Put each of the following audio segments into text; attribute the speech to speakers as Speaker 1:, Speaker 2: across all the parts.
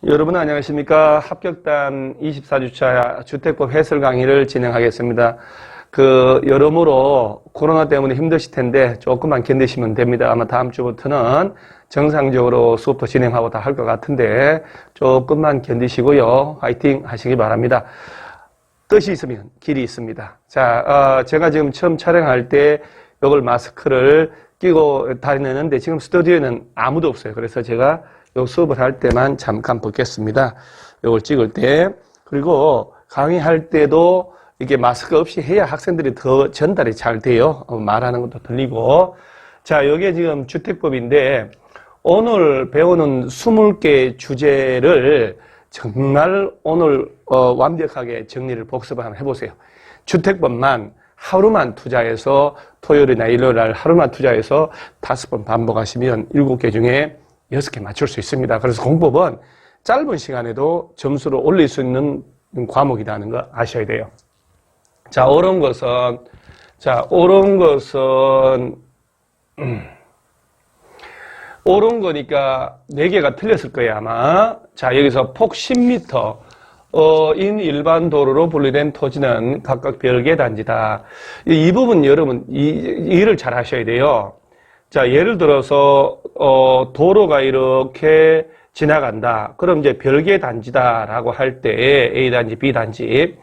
Speaker 1: 여러분 안녕하십니까. 합격단 24주차 주택법 해설 강의를 진행하겠습니다. 여러모로 코로나 때문에 힘드실 텐데 조금만 견디시면 됩니다. 아마 다음 주부터는 정상적으로 수업도 진행하고 다 할 것 같은데 조금만 견디시고요. 화이팅 하시기 바랍니다. 뜻이 있으면 길이 있습니다. 자, 제가 지금 처음 촬영할 때 이걸 마스크를 끼고 다니는데 지금 스튜디오에는 아무도 없어요. 그래서 제가 요 수업을 할 때만 잠깐 벗겠습니다. 요걸 찍을 때. 그리고 강의할 때도 이게 마스크 없이 해야 학생들이 더 전달이 잘 돼요. 말하는 것도 들리고. 자, 요게 지금 주택법인데 오늘 배우는 20개 주제를 정말 오늘 완벽하게 정리를 복습을 한번 해보세요. 주택법만 하루만 투자해서 토요일이나 일요일 하루만 투자해서 5번 반복하시면 7개 중에 6개 맞출 수 있습니다. 그래서 공법은 짧은 시간에도 점수를 올릴 수 있는 과목이라는 거 아셔야 돼요. 자, 옳은 것은 옳은 거니까 4개가 틀렸을 거예요, 아마. 자, 여기서 폭 10m, 인 일반 도로로 분리된 토지는 각각 별개 단지다. 이 부분 여러분, 이해를 잘 하셔야 돼요. 자, 예를 들어서, 도로가 이렇게 지나간다. 그럼 이제 별개 단지다라고 할 때, A 단지, B 단지.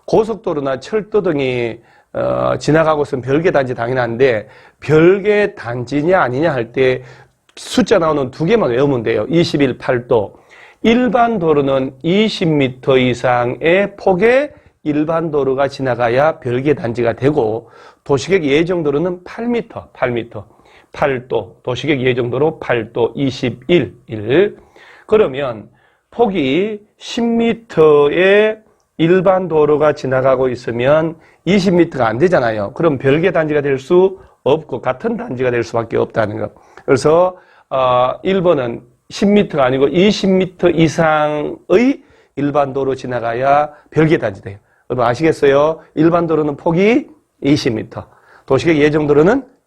Speaker 1: 고속도로나 철도 등이, 지나가고 있으면 별개 단지 당연한데, 별개 단지냐 아니냐 할 때, 숫자 나오는 2개만 외우면 돼요. 21, 8도. 일반 도로는 20m 이상의 폭의 일반 도로가 지나가야 별개 단지가 되고, 도시계획 예정도로는 8m. 8도, 도시계획 예정도로 8도 21. 그러면 폭이 10m의 일반 도로가 지나가고 있으면 20m가 안 되잖아요. 그럼 별개 단지가 될 수 없고 같은 단지가 될 수밖에 없다는 것. 그래서 1번은 10m가 아니고 20m 이상의 일반 도로 지나가야 별개 단지 돼요. 여러분 아시겠어요? 일반 도로는 폭이 20m, 도시계획 예정도로는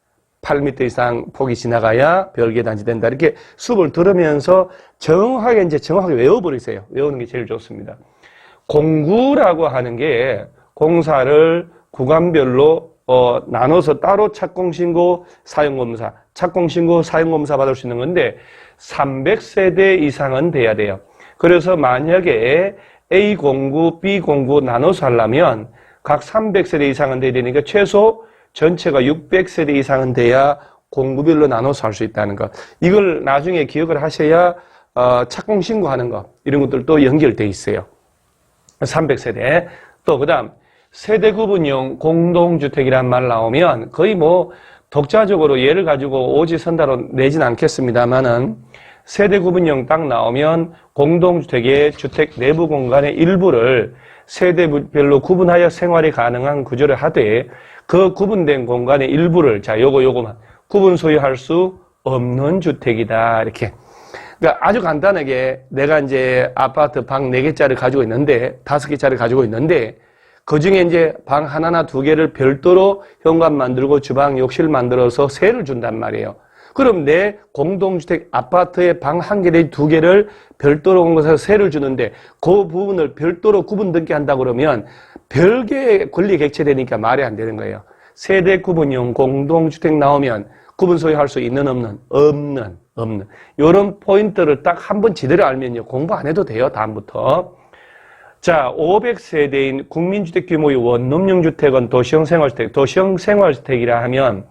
Speaker 1: 8m 이상 폭이 지나가야 별개 단지 된다. 이렇게 수업을 들으면서 정확하게 외워버리세요. 외우는 게 제일 좋습니다. 공구라고 하는 게 공사를 구간별로 나눠서 따로 착공신고, 사용검사, 착공신고, 사용검사 받을 수 있는 건데 300세대 이상은 돼야 돼요. 그래서 만약에 A 공구, B 공구 나눠서 하려면 각 300세대 이상은 돼야 되니까 최소 전체가 600세대 이상은 돼야 공구별로 나눠서 할 수 있다는 것. 이걸 나중에 기억을 하셔야 착공신고하는 것 이런 것들도 연결돼 있어요. 300세대. 또 그다음 세대 구분형 공동주택이란 말 나오면 거의 뭐 독자적으로 예를 가지고 오지선다로 내진 않겠습니다만은 세대 구분형 딱 나오면 공동주택의 주택 내부 공간의 일부를 세대별로 구분하여 생활이 가능한 구조를 하되 그 구분된 공간의 일부를 요거만 구분 소유할 수 없는 주택이다. 이렇게. 그러니까 아주 간단하게 내가 이제 아파트 방 4개짜리 가지고 있는데 5개짜리 가지고 있는데 그 중에 이제 방 하나나 2개를 별도로 현관 만들고 주방 욕실 만들어서 세를 준단 말이에요. 그럼 내 공동주택 아파트의 방 1개 내지 2개를 별도로 공사해서 세를 주는데 그 부분을 별도로 구분 등기 한다고 그러면 별개의 권리 객체되니까 말이 안 되는 거예요. 세대 구분형 공동주택 나오면 구분 소유할 수 있는 없는 이런 포인트를 딱 한번 제대로 알면요 공부 안 해도 돼요 다음부터. 자, 500세대인 국민주택 규모의 원룸형 주택은 도시형 생활주택이라 하면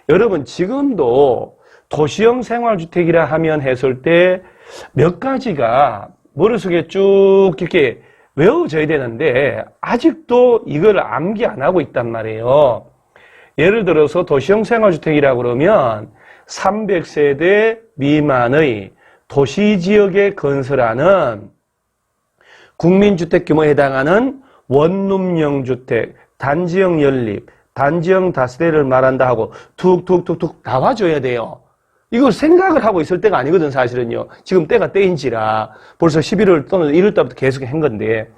Speaker 1: 여러분 지금도 도시형 생활주택이라 하면 했을 때 몇 가지가 머릿속에 쭉 이렇게 외워져야 되는데 아직도 이걸 암기 안 하고 있단 말이에요. 예를 들어서 도시형 생활주택이라 그러면 300세대 미만의 도시지역에 건설하는 국민주택 규모에 해당하는 원룸형 주택, 단지형 연립, 단지형 다세대를 말한다 하고 툭툭툭툭 나와줘야 돼요. 이걸 생각을 하고 있을 때가 아니거든 사실은요. 지금 때가 때인지라 벌써 11월 또는 1월 달부터 계속 한 건데.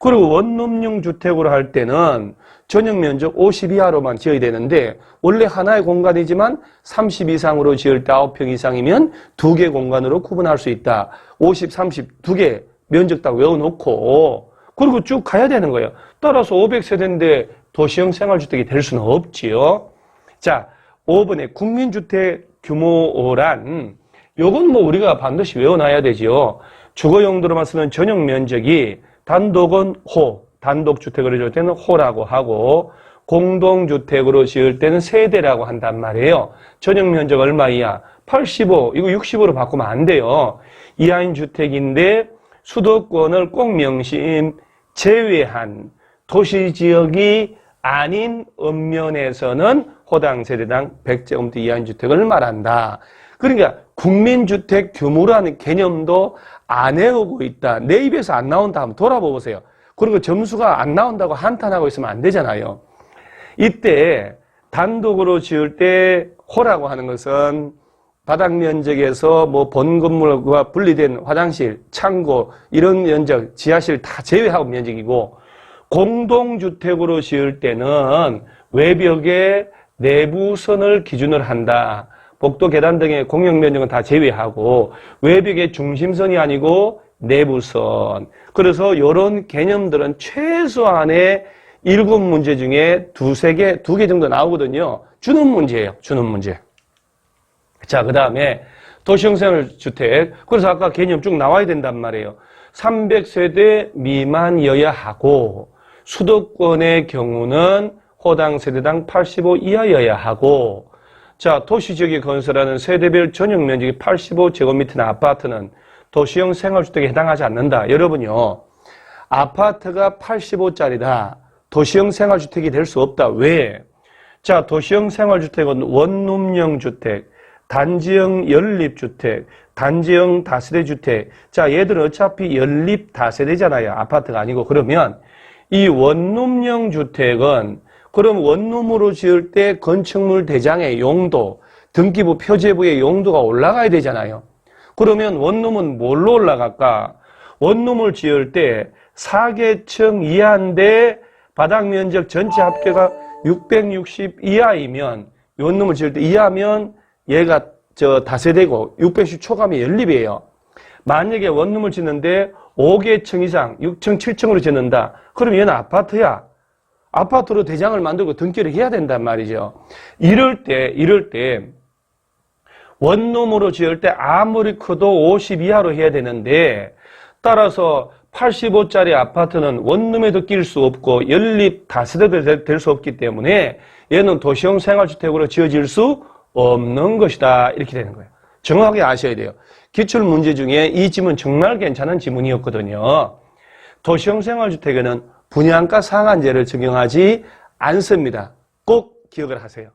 Speaker 1: 그리고 원룸형 주택으로 할 때는 전용 면적 50 이하로만 지어야 되는데 원래 하나의 공간이지만 30 이상으로 지을 때 9평 이상이면 2개 공간으로 구분할 수 있다. 50, 30, 2개 면적 딱 외워놓고 그리고 쭉 가야 되는 거예요. 따라서 500세대인데 도시형 생활주택이 될 수는 없지요. 자, 5번에 국민주택 규모란 요건 뭐 우리가 반드시 외워놔야 되지요. 주거 용도로만 쓰는 전용 면적이 단독은 호, 단독주택으로 지을 때는 호라고 하고 공동주택으로 지을 때는 세대라고 한단 말이에요. 전용 면적 얼마 이하? 85, 이거 60으로 바꾸면 안 돼요. 이하인 주택인데 수도권을 꼭 명심 제외한 도시지역이 아닌 읍면에서는 호당 세대당 100제곱미터 이하인 주택을 말한다. 그러니까 국민주택 규모라는 개념도 안 외우고 있다. 내 입에서 안 나온다 하면 돌아보세요. 그리고 점수가 안 나온다고 한탄하고 있으면 안 되잖아요. 이때 단독으로 지을 때 호라고 하는 것은 바닥 면적에서 뭐 본 건물과 분리된 화장실, 창고 이런 면적, 지하실 다 제외하고 면적이고 공동주택으로 지을 때는 외벽에 내부선을 기준으로 한다. 복도 계단 등의 공용 면적은 다 제외하고 외벽의 중심선이 아니고 내부선. 그래서 이런 개념들은 최소한의 7문제 중에 2개 정도 나오거든요. 주는 문제예요. 주는 문제. 자, 그 다음에 도시형생활주택. 그래서 아까 개념 쭉 나와야 된단 말이에요. 300세대 미만이어야 하고 수도권의 경우는 호당 세대당 85 이하여야 하고 자, 도시지역에 건설하는 세대별 전용 면적이 85제곱미터나 아파트는 도시형 생활주택에 해당하지 않는다. 여러분요, 아파트가 85짜리다. 도시형 생활주택이 될 수 없다. 왜? 자, 도시형 생활주택은 원룸형 주택, 단지형 연립주택, 단지형 다세대주택. 자, 얘들은 어차피 연립 다세대잖아요. 아파트가 아니고. 그러면 이 원룸형 주택은 그럼 원룸으로 지을 때 건축물 대장의 용도, 등기부 표제부의 용도가 올라가야 되잖아요. 그러면 원룸은 뭘로 올라갈까? 원룸을 지을 때 4계층 이하인데 바닥 면적 전체 합계가 660 이하이면 원룸을 지을 때 이하면 얘가 다세대고 610 초과면 연립이에요. 만약에 원룸을 짓는데 5계층 이상 6층, 7층으로 짓는다. 그럼 얘는 아파트야. 아파트로 대장을 만들고 등기를 해야 된단 말이죠. 이럴 때 원룸으로 지을 때 아무리 커도 50 이하로 해야 되는데 따라서 85짜리 아파트는 원룸에도 낄 수 없고 연립 다세대도 될 수 없기 때문에 얘는 도시형 생활주택으로 지어질 수 없는 것이다. 이렇게 되는 거예요. 정확하게 아셔야 돼요. 기출문제 중에 이 지문 정말 괜찮은 지문이었거든요. 도시형 생활주택에는 분양가 상한제를 적용하지 않습니다. 꼭 기억을 하세요.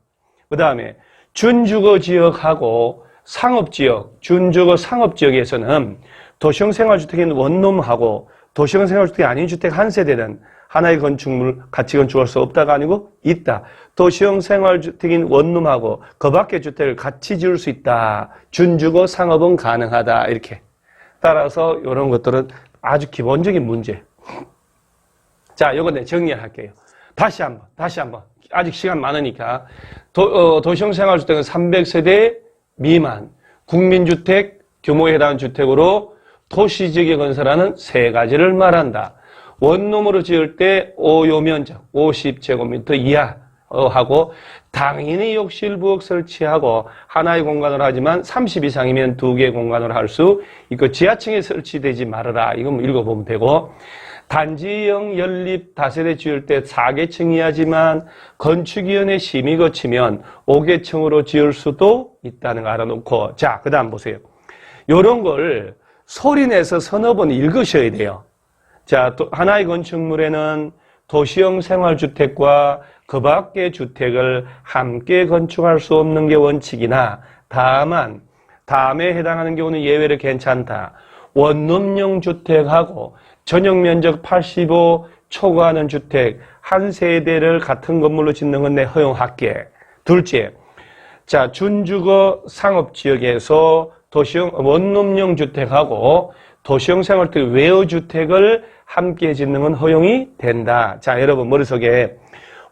Speaker 1: 그 다음에 준주거 지역하고 상업지역, 준주거 상업지역에서는 도시형 생활주택인 원룸하고 도시형 생활주택이 아닌 주택 한 세대는 하나의 건축물 같이 건축할 수 없다가 아니고 있다. 도시형 생활주택인 원룸하고 그 밖의 주택을 같이 지을 수 있다. 준주거 상업은 가능하다. 이렇게. 따라서 이런 것들은 아주 기본적인 문제. 자, 요거 내 정리할게요. 다시 한번. 아직 시간 많으니까. 도시형 생활주택은 300세대 미만, 국민주택 규모에 해당하는 주택으로 도시지역에 건설하는 3가지를 말한다. 원룸으로 지을 때 오요 면적 50제곱미터 이하 하고 당연히 욕실 부엌 설치하고 하나의 공간으로 하지만 30 이상이면 2개 공간으로 할 수 있고 지하층에 설치되지 말아라. 이건 읽어보면 되고 단지형 연립 다세대 지을 때 4계층 이하지만 건축위원회 심의 거치면 5계층으로 지을 수도 있다는 거 알아놓고 자, 그 다음 보세요. 요런 걸 소리내서 서너 번 읽으셔야 돼요. 자, 하나의 건축물에는 도시형 생활주택과 그 밖의 주택을 함께 건축할 수 없는 게 원칙이나 다음에 해당하는 경우는 예외로 괜찮다. 원룸형 주택하고 전용 면적 85 초과하는 주택 한 세대를 같은 건물로 짓는 건 내 허용할게. 둘째, 자, 준주거 상업지역에서 도시형 원룸형 주택하고 도시형 생활주택 외의 주택을 함께 짓는 건 허용이 된다. 자, 여러분 머릿속에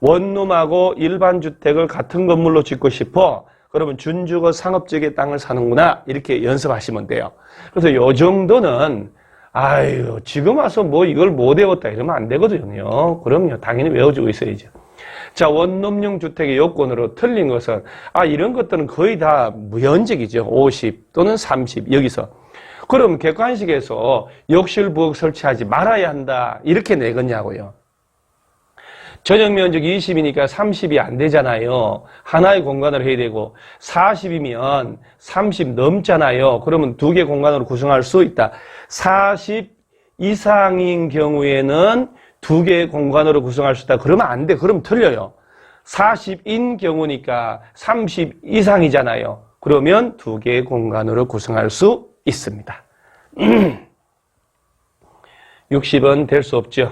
Speaker 1: 원룸하고 일반 주택을 같은 건물로 짓고 싶어. 그러면 준주거 상업지역의 땅을 사는구나. 이렇게 연습하시면 돼요. 그래서 요 정도는 아유 지금 와서 뭐 이걸 못 외웠다 이러면 안 되거든요. 그럼요. 당연히 외워주고 있어야죠. 자, 원룸용 주택의 요건으로 틀린 것은 이런 것들은 거의 다 무현직이죠. 50 또는 30 여기서. 그럼 객관식에서 욕실 부엌 설치하지 말아야 한다. 이렇게 내겠냐고요. 전용 면적 20이니까 30이 안 되잖아요. 하나의 공간으로 해야 되고 40이면 30 넘잖아요. 그러면 두 개 공간으로 구성할 수 있다. 40 이상인 경우에는 두 개의 공간으로 구성할 수 있다. 그러면 안 돼. 그럼 틀려요. 40인 경우니까 30 이상이잖아요. 그러면 두 개의 공간으로 구성할 수 있습니다. 60은 될 수 없죠.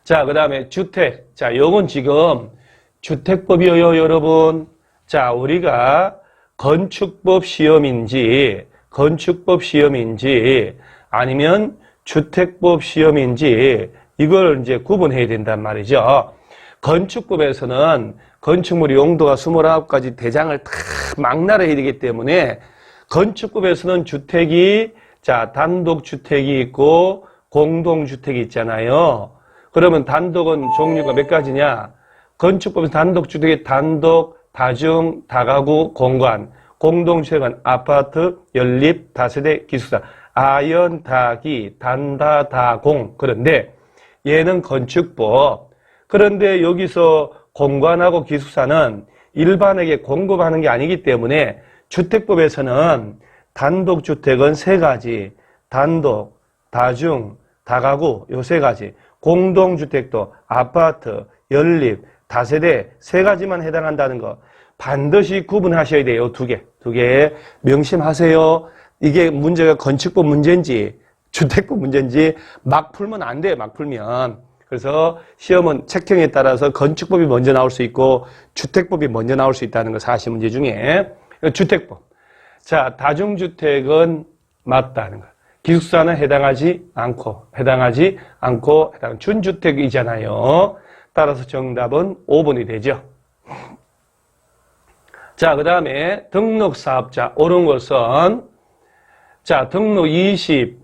Speaker 1: 자, 그 다음에 주택. 자, 요건 지금 주택법이에요, 여러분. 자, 우리가 건축법 시험인지 아니면 주택법 시험인지 이걸 이제 구분해야 된단 말이죠. 건축법에서는 건축물의 용도가 29가지 대장을 다 망라해야 되기 때문에 건축법에서는 주택이 단독주택이 있고 공동주택이 있잖아요. 그러면 단독은 종류가 몇 가지냐? 건축법에서 단독주택이 단독, 다중, 다가구, 공간. 공동주택은 아파트, 연립, 다세대, 기숙사. 아연, 다기, 단다, 다공. 그런데 얘는 건축법. 그런데 여기서 공간하고 기숙사는 일반에게 공급하는 게 아니기 때문에 주택법에서는 단독주택은 3가지. 단독, 다중, 다가구 요 3가지. 공동주택도 아파트, 연립, 다세대 3가지만 해당한다는 거 반드시 구분하셔야 돼요. 두 개 명심하세요. 이게 문제가 건축법 문제인지 주택법 문제인지 막 풀면 안 돼요. 막 풀면. 그래서 시험은 책형에 따라서 건축법이 먼저 나올 수 있고 주택법이 먼저 나올 수 있다는 거 40문제 중에 주택법. 자, 다중주택은 맞다는 거. 기숙사는 해당하지 않고 준주택이잖아요. 따라서 정답은 5번이 되죠. 자, 그 다음에 등록사업자 옳은 것은 자, 등록 20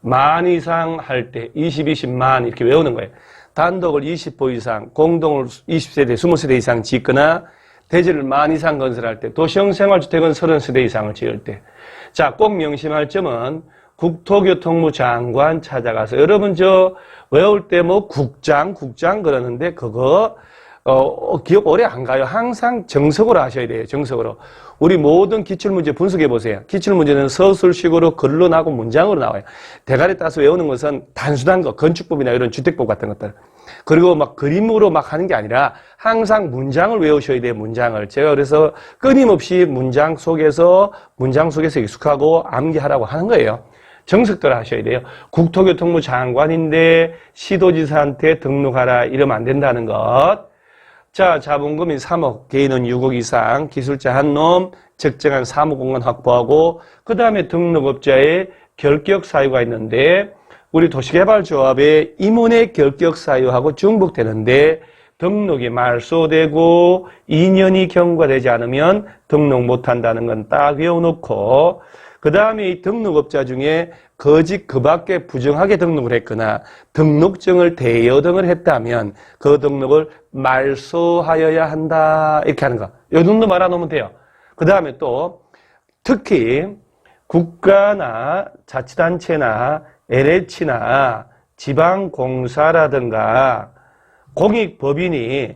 Speaker 1: 만 이상 할 때 20만 이렇게 외우는 거예요. 단독을 20호 이상, 공동을 20세대, 20세대 이상 짓거나 대지를 만 이상 건설할 때, 도시형 생활주택은 30세대 이상을 지을 때. 자, 꼭 명심할 점은 국토교통부 장관 찾아가서 여러분 외울 때 국장 그러는데 그거 기억 오래 안 가요. 항상 정석으로 하셔야 돼요. 정석으로. 우리 모든 기출문제 분석해 보세요. 기출문제는 서술식으로 글로 나고 문장으로 나와요. 대가리 따서 외우는 것은 단순한 거, 건축법이나 이런 주택법 같은 것들. 그리고 막 그림으로 막 하는 게 아니라 항상 문장을 외우셔야 돼요. 문장을. 제가 그래서 끊임없이 문장 속에서 익숙하고 암기하라고 하는 거예요. 정석대로 하셔야 돼요. 국토교통부 장관인데 시도지사한테 등록하라 이러면 안 된다는 것. 자, 자본금이 3억, 개인은 6억 이상, 기술자 한 놈, 적정한 사무공간 확보하고 그 다음에 등록업자의 결격 사유가 있는데 우리 도시개발조합의 임원의 결격 사유하고 중복되는데 등록이 말소되고 2년이 경과되지 않으면 등록 못한다는 건 딱 외워놓고 그 다음에 이 등록업자 중에 거짓 그 밖에 부정하게 등록을 했거나 등록증을 대여등을 했다면 그 등록을 말소하여야 한다. 이렇게 하는 거. 요 정도 말아놓으면 돼요. 그 다음에 또 특히 국가나 자치단체나 LH나 지방공사라든가 공익법인이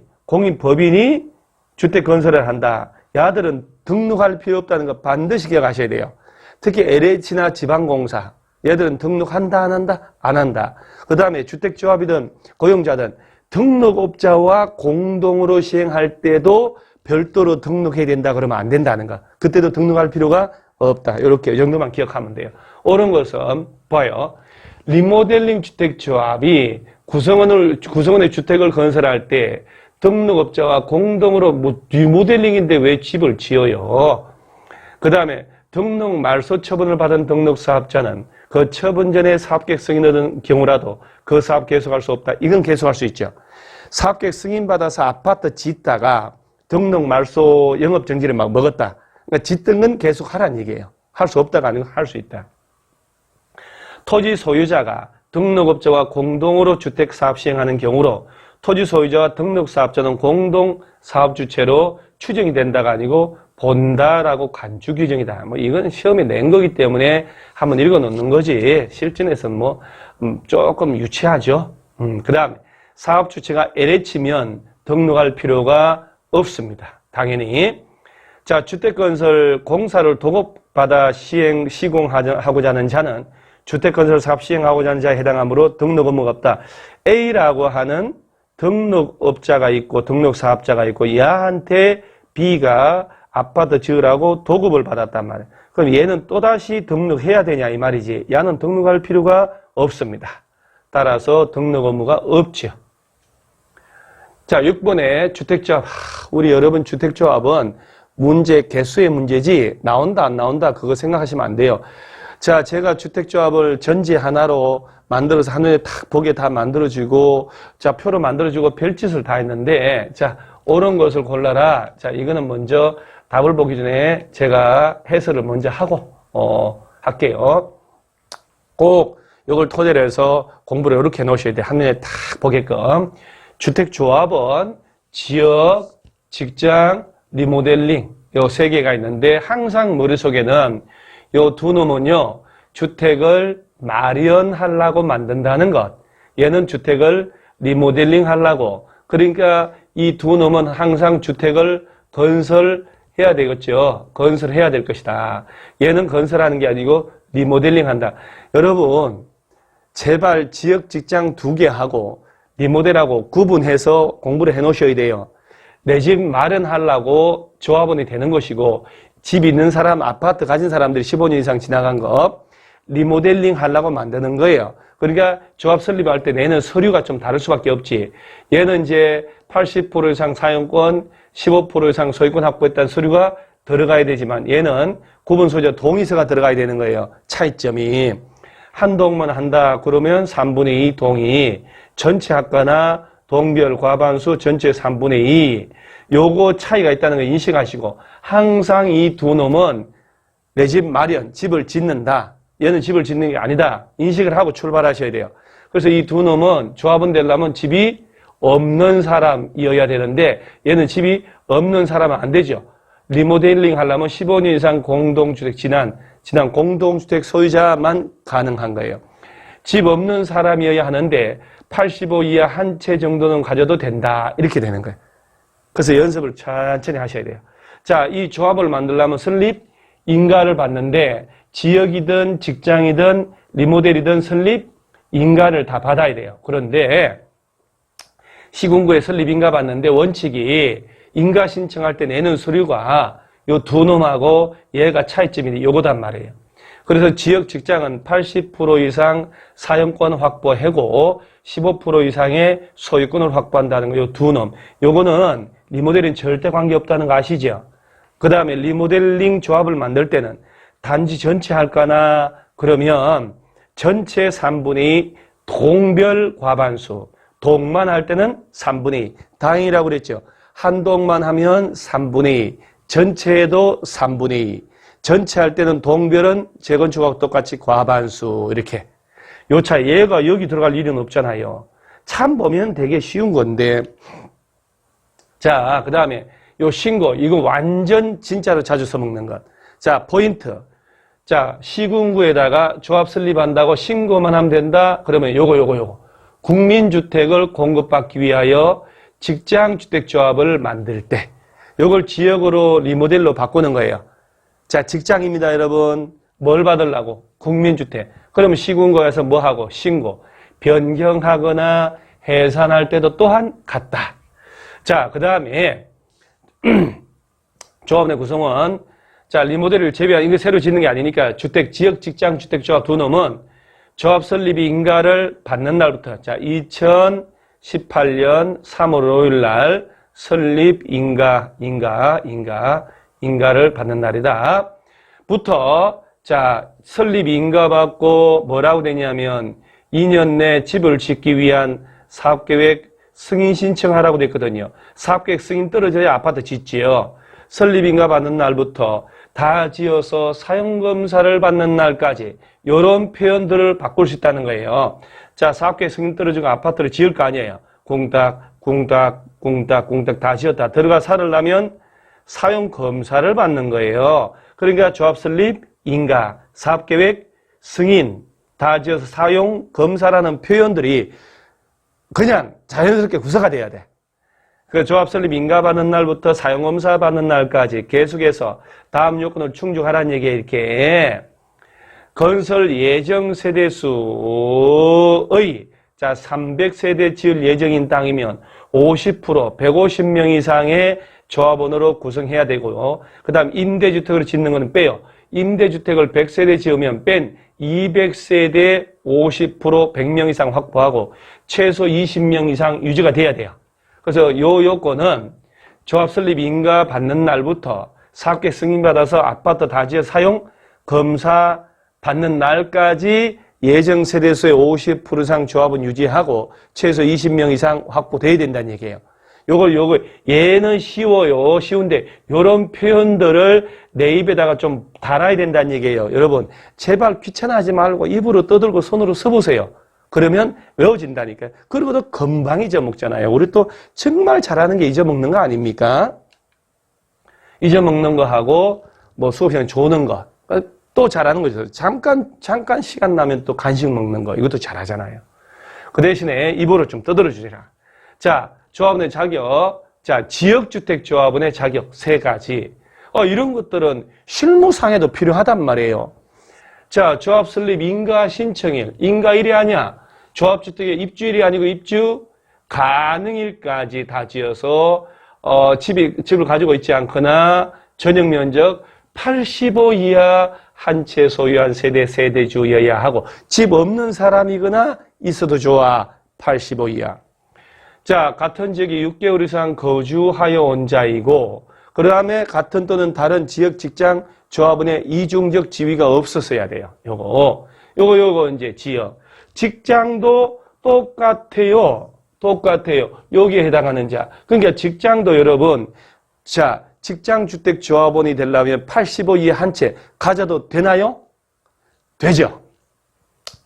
Speaker 1: 주택 건설을 한다. 야들은 등록할 필요 없다는 거 반드시 기억하셔야 돼요. 특히 LH나 지방공사 얘들은 등록한다 안 한다? 안 한다. 그 다음에 주택조합이든 고용자든 등록업자와 공동으로 시행할 때도 별도로 등록해야 된다 그러면 안 된다는 거. 그때도 등록할 필요가 없다. 이렇게 이 정도만 기억하면 돼요. 옳은 것은 봐요. 리모델링 주택조합이 구성원의 주택을 건설할 때 등록업자와 공동으로 리모델링인데 왜 집을 지어요? 그 다음에 등록 말소 처분을 받은 등록사업자는 처분 전에 사업계획 승인받은 경우라도 그 사업 계속할 수 없다. 이건 계속할 수 있죠. 사업계획 승인받아서 아파트 짓다가 등록 말소 영업정지를 막 먹었다. 그러니까 짓던 건 계속하라는 얘기예요. 할 수 없다가 아니고 할 수 있다. 토지 소유자가 등록업자와 공동으로 주택사업 시행하는 경우로 토지 소유자와 등록사업자는 공동사업주체로 추정이 된다가 아니고 본다라고 간주 규정이다. 뭐 이건 시험에 낸 거기 때문에 한번 읽어 놓는 거지. 실전에서는 뭐 조금 유치하죠. 그 다음에 사업주체가 LH면 등록할 필요가 없습니다. 당연히. 자, 주택건설 공사를 도급받아 시공하고자 하는 자는 주택건설 사업 시행하고자 하는 자에 해당하므로 등록 업무가 없다. A라고 하는 등록업자가 있고 등록사업자가 있고 야한테 B가 아파트 지으라고 도급을 받았단 말이에요. 그럼 얘는 또다시 등록해야 되냐 이 말이지. 야는 등록할 필요가 없습니다. 따라서 등록 업무가 없죠. 자, 6번에 주택조합. 우리 여러분 주택조합은 문제 개수의 문제지 나온다 안 나온다 그거 생각하시면 안 돼요. 자, 제가 주택조합을 전지 하나로 만들어서 한눈에 탁 보게 다 만들어주고 자, 표로 만들어주고 별짓을 다 했는데 자, 옳은 것을 골라라. 자, 이거는 먼저 답을 보기 전에 제가 해설을 먼저 하고 할게요. 꼭 이걸 토대로 해서 공부를 이렇게 해놓으셔야 돼요. 한눈에 탁 보게끔. 주택조합은 지역, 직장, 리모델링 요 세 개가 있는데 항상 머릿속에는 요 두 놈은요. 주택을 마련하려고 만든다는 것. 얘는 주택을 리모델링 하려고. 그러니까 이 두 놈은 항상 주택을 건설해야 되겠죠. 건설해야 될 것이다. 얘는 건설하는 게 아니고 리모델링 한다. 여러분 제발 지역 직장 두 개 하고 리모델하고 구분해서 공부를 해 놓으셔야 돼요. 내 집 마련하려고 조합원이 되는 것이고 집 있는 사람, 아파트 가진 사람들이 15년 이상 지나간 거 리모델링 하려고 만드는 거예요. 그러니까 조합 설립할 때 내는 서류가 좀 다를 수밖에 없지. 얘는 이제 80% 이상 사용권, 15% 이상 소유권 확보했다는 서류가 들어가야 되지만 얘는 구분 소유자 동의서가 들어가야 되는 거예요. 차이점이. 한 동만 한다 그러면 3분의 2 동의. 전체 학과나 동별 과반수 전체 3분의 2. 요거 차이가 있다는 거 인식하시고 항상 이 두 놈은 내 집 마련, 집을 짓는다. 얘는 집을 짓는 게 아니다. 인식을 하고 출발하셔야 돼요. 그래서 이 두 놈은 조합원 되려면 집이 없는 사람이어야 되는데 얘는 집이 없는 사람은 안 되죠. 리모델링 하려면 15년 이상 공동주택 지난 공동주택 소유자만 가능한 거예요. 집 없는 사람이어야 하는데 85 이하 한 채 정도는 가져도 된다. 이렇게 되는 거예요. 그래서 연습을 천천히 하셔야 돼요. 자, 이 조합을 만들려면 설립 인가를 받는데 지역이든 직장이든 리모델이든 설립 인가를 다 받아야 돼요. 그런데 시군구에 설립 인가 받는데 원칙이 인가 신청할 때 내는 서류가 요 두 놈하고 얘가 차이점이 요거단 말이에요. 그래서 지역 직장은 80% 이상 사용권 확보하고 15% 이상의 소유권을 확보한다는 거, 요 두 놈. 요거는 리모델링 절대 관계없다는 거 아시죠? 그 다음에 리모델링 조합을 만들 때는 단지 전체 할까나 그러면 전체 3분의 2 동별 과반수. 동만 할 때는 3분의 2. 당이라고 그랬죠. 한 동만 하면 3분의 2. 전체에도 3분의 2. 전체 할 때는 동별은 재건축하고 똑같이 과반수 이렇게. 요 차 얘가 여기 들어갈 일은 없잖아요. 참 보면 되게 쉬운 건데. 자, 그 다음에 요 신고. 이거 완전 진짜로 자주 써먹는 것. 자, 포인트. 자, 시군구에다가 조합 설립한다고 신고만 하면 된다. 그러면 요거. 국민주택을 공급받기 위하여 직장주택조합을 만들 때 요걸 지역으로 리모델로 바꾸는 거예요. 자, 직장입니다, 여러분. 뭘 받으려고? 국민주택. 그러면 시군구에서 뭐 하고? 신고. 변경하거나 해산할 때도 또한 같다. 자, 그 다음에 조합의 구성원. 자, 리모델을 제외한 이거 새로 짓는 게 아니니까 주택, 지역, 직장, 주택조합 두 놈은 조합 설립이 인가를 받는 날부터 자, 2018년 3월 5일 날 설립 인가를 받는 날이다. 부터 자, 설립 인가받고 뭐라고 되냐면 2년 내 집을 짓기 위한 사업계획 승인 신청하라고 됐거든요. 사업계획 승인 떨어져야 아파트 짓지요. 설립 인가 받는 날부터 다 지어서 사용검사를 받는 날까지 이런 표현들을 바꿀 수 있다는 거예요. 자, 사업계획 승인 떨어지고 아파트를 지을 거 아니에요. 공딱, 공딱, 공딱, 공딱 다 지었다. 들어가 살으려면 사용검사를 받는 거예요. 그러니까 조합 설립, 인가, 사업계획, 승인, 다 지어서 사용검사라는 표현들이 그냥 자연스럽게 구사가 돼야 돼. 그 조합 설립 인가 받는 날부터 사용검사 받는 날까지 계속해서 다음 요건을 충족하라는 얘기에 이렇게 건설 예정 세대수의 자 300세대 지을 예정인 땅이면 50% 150명 이상의 조합원으로 구성해야 되고요. 그 다음 임대주택으로 짓는 거는 빼요. 임대주택을 100세대 지으면 뺀 200세대 50% 100명 이상 확보하고 최소 20명 이상 유지가 돼야 돼요. 그래서 요 요건은 조합 설립 인가 받는 날부터 사업계 승인받아서 아파트 다 지어 사용 검사 받는 날까지 예정 세대수의 50% 이상 조합은 유지하고 최소 20명 이상 확보돼야 된다는 얘기예요. 요걸 얘는 쉬워요. 쉬운데 요런 표현들을 내 입에다가 좀 달아야 된다는 얘기예요. 여러분 제발 귀찮아하지 말고 입으로 떠들고 손으로 써보세요. 그러면 외워진다니까요. 그리고도 금방 잊어먹잖아요. 우리 또 정말 잘하는 게 잊어먹는 거 아닙니까? 잊어먹는 거 하고 뭐 수업 시간에 조는 거 또 잘하는 거죠. 잠깐 시간 나면 또 간식 먹는 거 이것도 잘하잖아요. 그 대신에 입으로 좀 떠들어 주시라. 자, 조합원의 자격. 자, 지역주택조합원의 자격 3가지. 이런 것들은 실무상에도 필요하단 말이에요. 자, 조합 설립 인가 신청일. 인가일이 아니야. 조합주택의 입주일이 아니고 입주 가능일까지 다 지어서 집을 가지고 있지 않거나 전용 면적 85 이하 한 채 소유한 세대주여야 하고 집 없는 사람이거나 있어도 좋아. 85 이하. 자, 같은 지역에 6개월 이상 거주하여 온 자이고 그 다음에 같은 또는 다른 지역 직장 조합원의 이중적 지위가 없었어야 돼요. 요거 이제 지역. 직장도 똑같아요. 여기에 해당하는 자. 그러니까 직장도 여러분, 자, 직장주택 조합원이 되려면 85 이하 한 채 가져도 되나요? 되죠.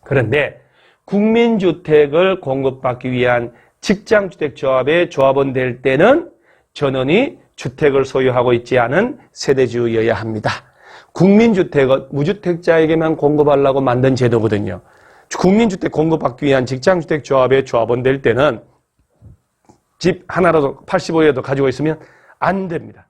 Speaker 1: 그런데 국민주택을 공급받기 위한 직장주택 조합의 조합원 될 때는 전원이 주택을 소유하고 있지 않은 세대주여야 합니다. 국민주택은 무주택자에게만 공급하려고 만든 제도거든요. 국민주택 공급받기 위한 직장주택 조합의 조합원 될 때는 집 하나라도 85이라도 가지고 있으면 안 됩니다.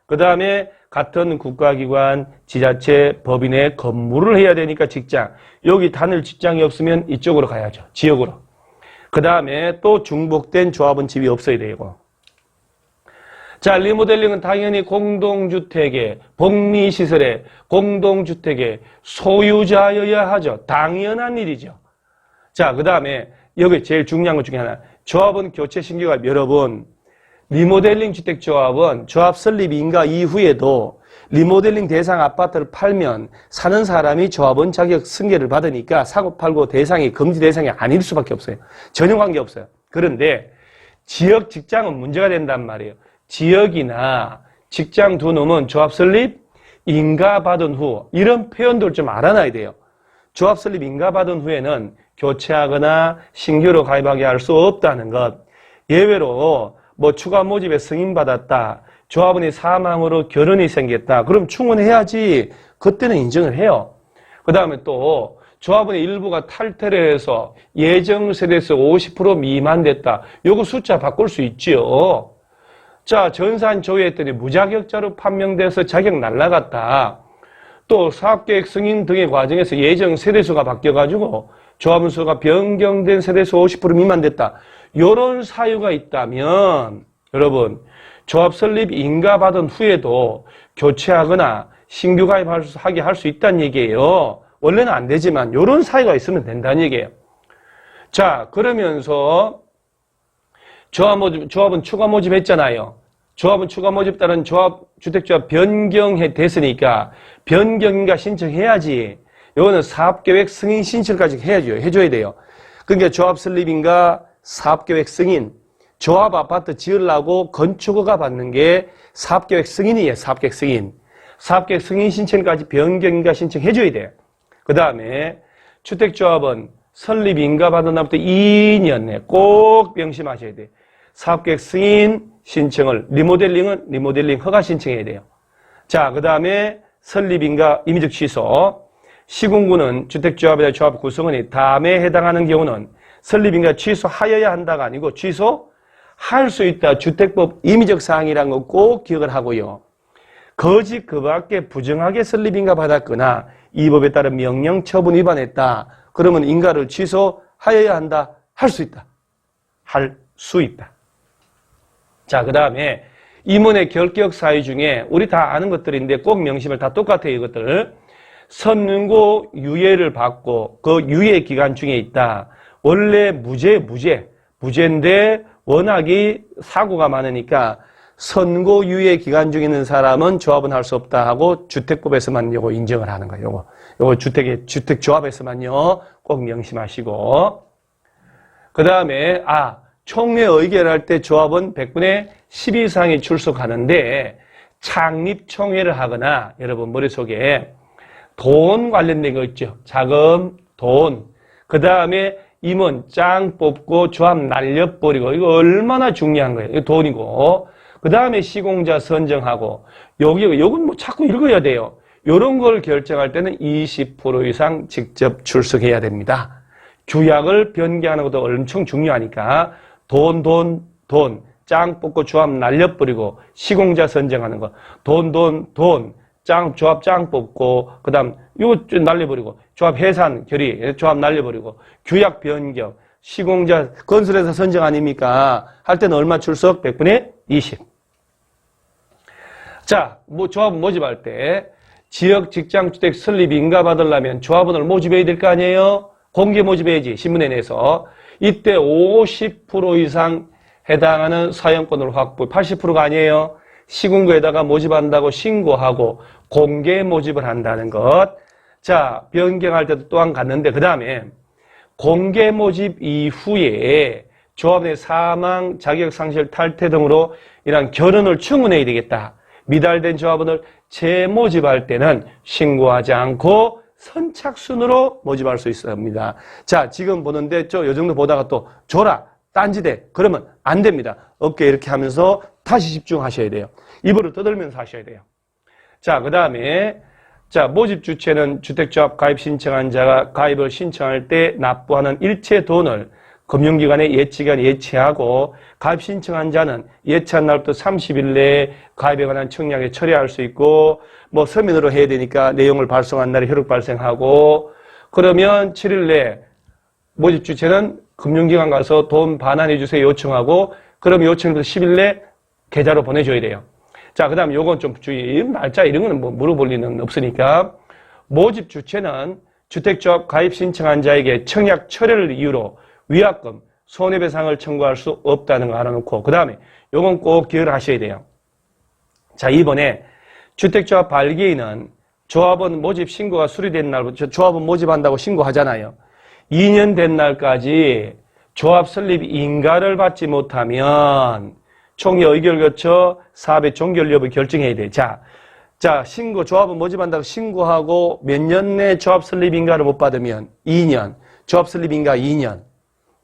Speaker 1: 그 다음에 같은 국가기관, 지자체, 법인의 건물을 해야 되니까 직장. 여기 다닐 직장이 없으면 이쪽으로 가야죠. 지역으로. 그 다음에 또 중복된 조합원 집이 없어야 되고. 자, 리모델링은 당연히 공동주택의, 복리시설의, 공동주택의 소유자여야 하죠. 당연한 일이죠. 자, 그 다음에 여기 제일 중요한 것 중에 하나. 조합원 교체 신규가 여러분, 리모델링 주택조합은 조합 설립 인가 이후에도 리모델링 대상 아파트를 팔면 사는 사람이 조합원 자격 승계를 받으니까 사고 팔고 대상이 금지 대상이 아닐 수밖에 없어요. 전혀 관계없어요. 그런데 지역 직장은 문제가 된단 말이에요. 지역이나 직장 두 놈은 조합 설립 인가 받은 후 이런 표현들 좀 알아놔야 돼요. 조합 설립 인가 받은 후에는 교체하거나 신규로 가입하게 할 수 없다는 것. 예외로 뭐 추가 모집에 승인받았다. 조합원이 사망으로 결혼이 생겼다. 그럼 충원해야지. 그때는 인정을 해요. 그 다음에 또 조합원의 일부가 탈퇴를 해서 예정 세대수 50% 미만 됐다. 요거 숫자 바꿀 수 있지요. 자, 전산 조회했더니 무자격자로 판명돼서 자격 날라갔다. 또 사업계획 승인 등의 과정에서 예정 세대수가 바뀌어가지고 조합원 수가 변경된 세대수 50% 미만 됐다. 요런 사유가 있다면 여러분 조합 설립 인가 받은 후에도 교체하거나 신규 가입하게 할 수 있다는 얘기예요. 원래는 안 되지만 요런 사유가 있으면 된다는 얘기예요. 자, 그러면서 조합원 추가 모집했잖아요. 조합은 추가 모집 따른 주택조합 변경해 됐으니까 변경인가 신청해야지. 요거는 사업계획 승인 신청까지 해줘야 돼요. 그러니까 조합 설립인가 사업계획 승인, 조합 아파트 지으려고 건축허가 받는 게 사업계획 승인이에요. 사업계획 승인. 사업계획 승인 신청까지 변경인가 신청해줘야 돼요. 그 다음에 주택조합은 설립인가 받은 날부터 2년 내에 꼭 명심하셔야 돼요. 사업계획 승인 신청을, 리모델링은 리모델링 허가 신청해야 돼요. 자, 그 다음에 설립인가 임의적 취소. 시군구는 주택조합이나 조합 구성원이 다음에 해당하는 경우는 설립인가 취소하여야 한다가 아니고 취소할 수 있다. 주택법 임의적 사항이라는 거 꼭 기억을 하고요. 거짓 그 밖에 부정하게 설립인가 받았거나 이 법에 따른 명령 처분 위반했다. 그러면 인가를 취소하여야 한다. 할 수 있다. 할 수 있다. 자, 그 다음에 임원의 결격 사유 중에 우리 다 아는 것들인데 꼭 명심을 다 똑같아요. 이것들. 선고 유예를 받고 그 유예 기간 중에 있다. 원래 무죄인데 워낙이 사고가 많으니까 선고 유예 기간 중에 있는 사람은 조합은 할 수 없다 하고 주택법에서만 요거 인정을 하는 거예요. 요거 주택조합에서만요. 꼭 명심하시고. 그 다음에, 총회 의결할 때 조합은 100분의 10 이상이 출석하는데 창립총회를 하거나 여러분 머릿속에 돈 관련된 거 있죠. 자금, 돈. 그 다음에 임원 짱 뽑고 조합 날려버리고 이거 얼마나 중요한 거예요. 이거 돈이고. 그 다음에 시공자 선정하고 요건 뭐 자꾸 읽어야 돼요. 요런 걸 결정할 때는 20% 이상 직접 출석해야 됩니다. 규약을 변경하는 것도 엄청 중요하니까 돈, 짱 뽑고 조합 날려버리고 시공자 선정하는 거. 조합 짱 뽑고, 그 다음, 이거 날려버리고, 조합 해산, 결의, 조합 날려버리고, 규약 변경, 시공자, 건설회사 선정 아닙니까? 할 때는 얼마 출석? 100분의 20. 자, 조합 모집할 때, 지역 직장주택 설립 인가 받으려면 조합원을 모집해야 될 거 아니에요? 공개 모집해야지, 신문에 내서. 이때 50% 이상 해당하는 사용권을 확보, 80%가 아니에요? 시군구에다가 모집한다고 신고하고 공개 모집을 한다는 것. 자, 변경할 때도 또한 갔는데 그 다음에 공개 모집 이후에 조합의 사망, 자격상실, 탈퇴 등으로 이런 결혼을 충원해야 되겠다. 미달된 조합원을 재모집할 때는 신고하지 않고 선착순으로 모집할 수 있습니다. 자, 지금 보는데 요 정도 보다가 또 줘라, 딴지대. 그러면 안 됩니다. 어깨 이렇게 하면서 다시 집중하셔야 돼요. 입으로 떠들면서 하셔야 돼요. 자, 그 다음에, 자, 모집 주체는 주택조합 가입 신청한 자가 가입을 신청할 때 납부하는 일체 돈을 금융기관에 예치기간에 예치하고 가입 신청한 자는 예치한 날부터 30일 내에 가입에 관한 청약에 처리할 수 있고 뭐 서면으로 해야 되니까 내용을 발송한 날에 효력 발생하고 그러면 7일 내에 모집 주체는 금융기관 가서 돈 반환해 주세요 요청하고 그럼 요청부터 10일 내에 계좌로 보내줘야 돼요. 자, 그 다음 요건 좀 주의. 날짜 이런 거는 뭐 물어볼 리는 없으니까 모집 주체는 주택조합 가입 신청한 자에게 청약 철회를 이유로 위약금, 손해배상을 청구할 수 없다는 거 알아놓고 그 다음에 요건 꼭 기억을 하셔야 돼요. 자, 이번에 주택조합 발기인은 조합원 모집 신고가 수리된 날부터 조합원 모집한다고 신고하잖아요. 2년 된 날까지 조합 설립 인가를 받지 못하면 총회 의결 거쳐 사업의 종결 여부 결정해야 돼. 자, 조합원 모집한다고 신고하고 몇 년 내 조합 설립 인가를 못 받으면 2년, 조합 설립 인가 2년.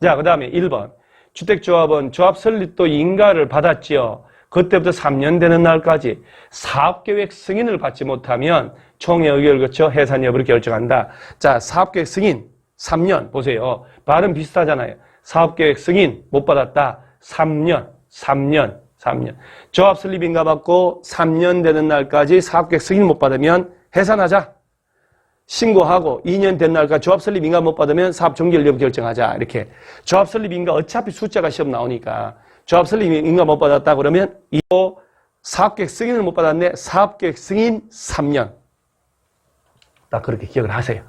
Speaker 1: 자, 그 다음에 1번. 주택조합은 조합 설립도 인가를 받았지요. 그때부터 3년 되는 날까지 사업계획 승인을 받지 못하면 총회 의결을 거쳐 해산 여부를 결정한다. 자, 사업계획 승인 3년 보세요. 발음 비슷하잖아요. 사업계획 승인 못 받았다. 3년. 조합 설립 인가 받고 3년 되는 날까지 사업계획 승인 못 받으면 해산하자. 신고하고 2년 된 날까지 조합 설립 인가 못 받으면 사업 종결 여부 결정하자. 이렇게. 조합 설립 인가 어차피 숫자가 시험 나오니까 조합 설립 인가 못 받았다 그러면 이거 사업계획 승인을 못 받았네. 사업계획 승인 3년. 딱 그렇게 기억을 하세요.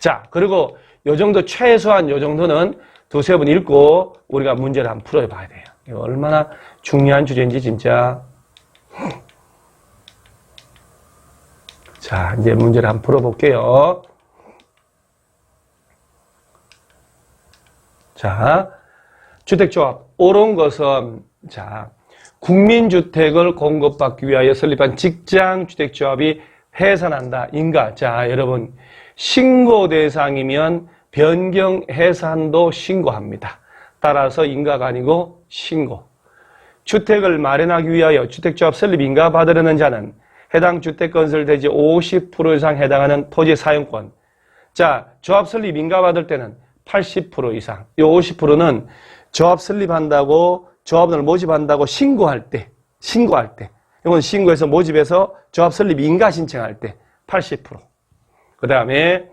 Speaker 1: 자, 그리고 요 정도 최소한 요 정도는 두세 번 읽고 우리가 문제를 한번 풀어봐야 돼요. 이거 얼마나 중요한 주제인지 진짜 자, 이제 문제를 한번 풀어볼게요. 자, 주택조합. 옳은 것은, 자, 국민주택을 공급받기 위하여 설립한 직장주택조합이 해산한다. 인가. 자, 여러분, 신고 대상이면 변경 해산도 신고합니다. 따라서 인가가 아니고 신고. 주택을 마련하기 위하여 주택조합 설립 인가 받으려는 자는 해당 주택 건설 대지 50% 이상 해당하는 토지 사용권. 자, 조합 설립 인가 받을 때는 80% 이상. 이 50%는 조합 설립한다고, 조합원을 모집한다고 신고할 때. 이건 신고해서 모집해서 조합 설립 인가 신청할 때 80%. 그 다음에,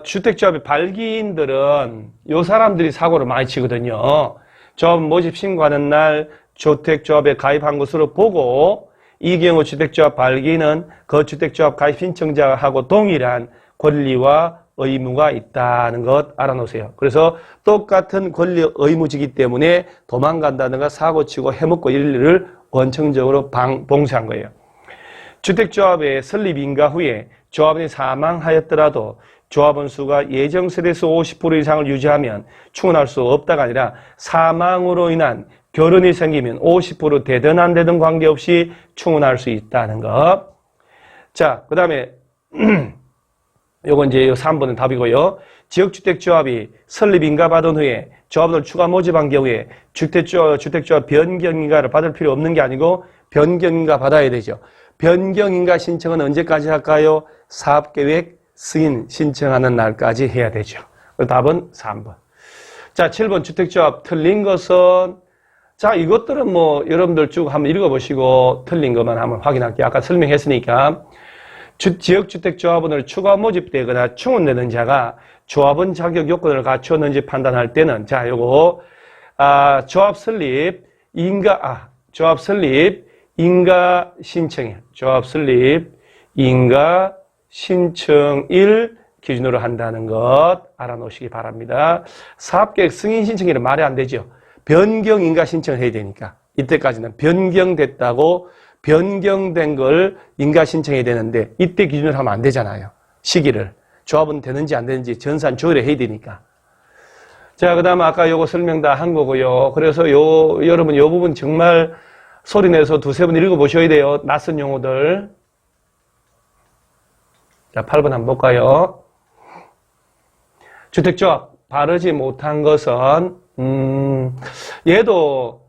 Speaker 1: 주택조합의 발기인들은 요 사람들이 사고를 많이 치거든요. 조합 모집 신고하는 날 주택조합에 가입한 것으로 보고, 이 경우 주택조합 발기인은 그 주택조합 가입 신청자하고 동일한 권리와 의무가 있다는 것 알아놓으세요. 그래서 똑같은 권리 의무지기 때문에 도망간다든가 사고치고 해먹고 이럴 일을 원천적으로 봉쇄한 거예요. 주택조합의 설립 인가 후에 조합원이 사망하였더라도 조합원 수가 예정 세대수 50% 이상을 유지하면 충원할 수 없다가 아니라 사망으로 인한 결혼이 생기면 50% 되든 안 되든 관계없이 충원할 수 있다는 것. 자, 그 다음에 요건 이제 3번은 답이고요. 지역주택조합이 설립 인가 받은 후에 조합원을 추가 모집한 경우에 주택조합 변경인가를 받을 필요 없는 게 아니고 변경인가 받아야 되죠. 변경인가 신청은 언제까지 할까요? 사업계획 승인 신청하는 날까지 해야 되죠. 답은 3번. 자, 7번 주택조합 틀린 것은, 자, 이것들은 뭐 여러분들 쭉 한번 읽어보시고 틀린 것만 한번 확인할게요. 아까 설명했으니까. 지역주택조합원을 추가 모집되거나 충원되는 자가 조합원 자격 요건을 갖추었는지 판단할 때는, 자, 요거, 조합 설립 인가 신청일. 조합 설립 인가 신청일 기준으로 한다는 것 알아놓으시기 바랍니다. 사업계획 승인 신청일은 말이 안 되죠. 변경 인가 신청을 해야 되니까. 이때까지는 변경됐다고 변경된 걸 인가 신청해야 되는데 이때 기준으로 하면 안 되잖아요. 시기를. 조합은 되는지 안 되는지 전산 조율을 해야 되니까. 자, 그 다음에 아까 요거 설명 다 한 거고요. 그래서 여러분 요 부분 정말 소리 내서 두세 번 읽어보셔야 돼요. 낯선 용어들. 자, 8번 한번 볼까요? 주택조합 바르지 못한 것은, 얘도,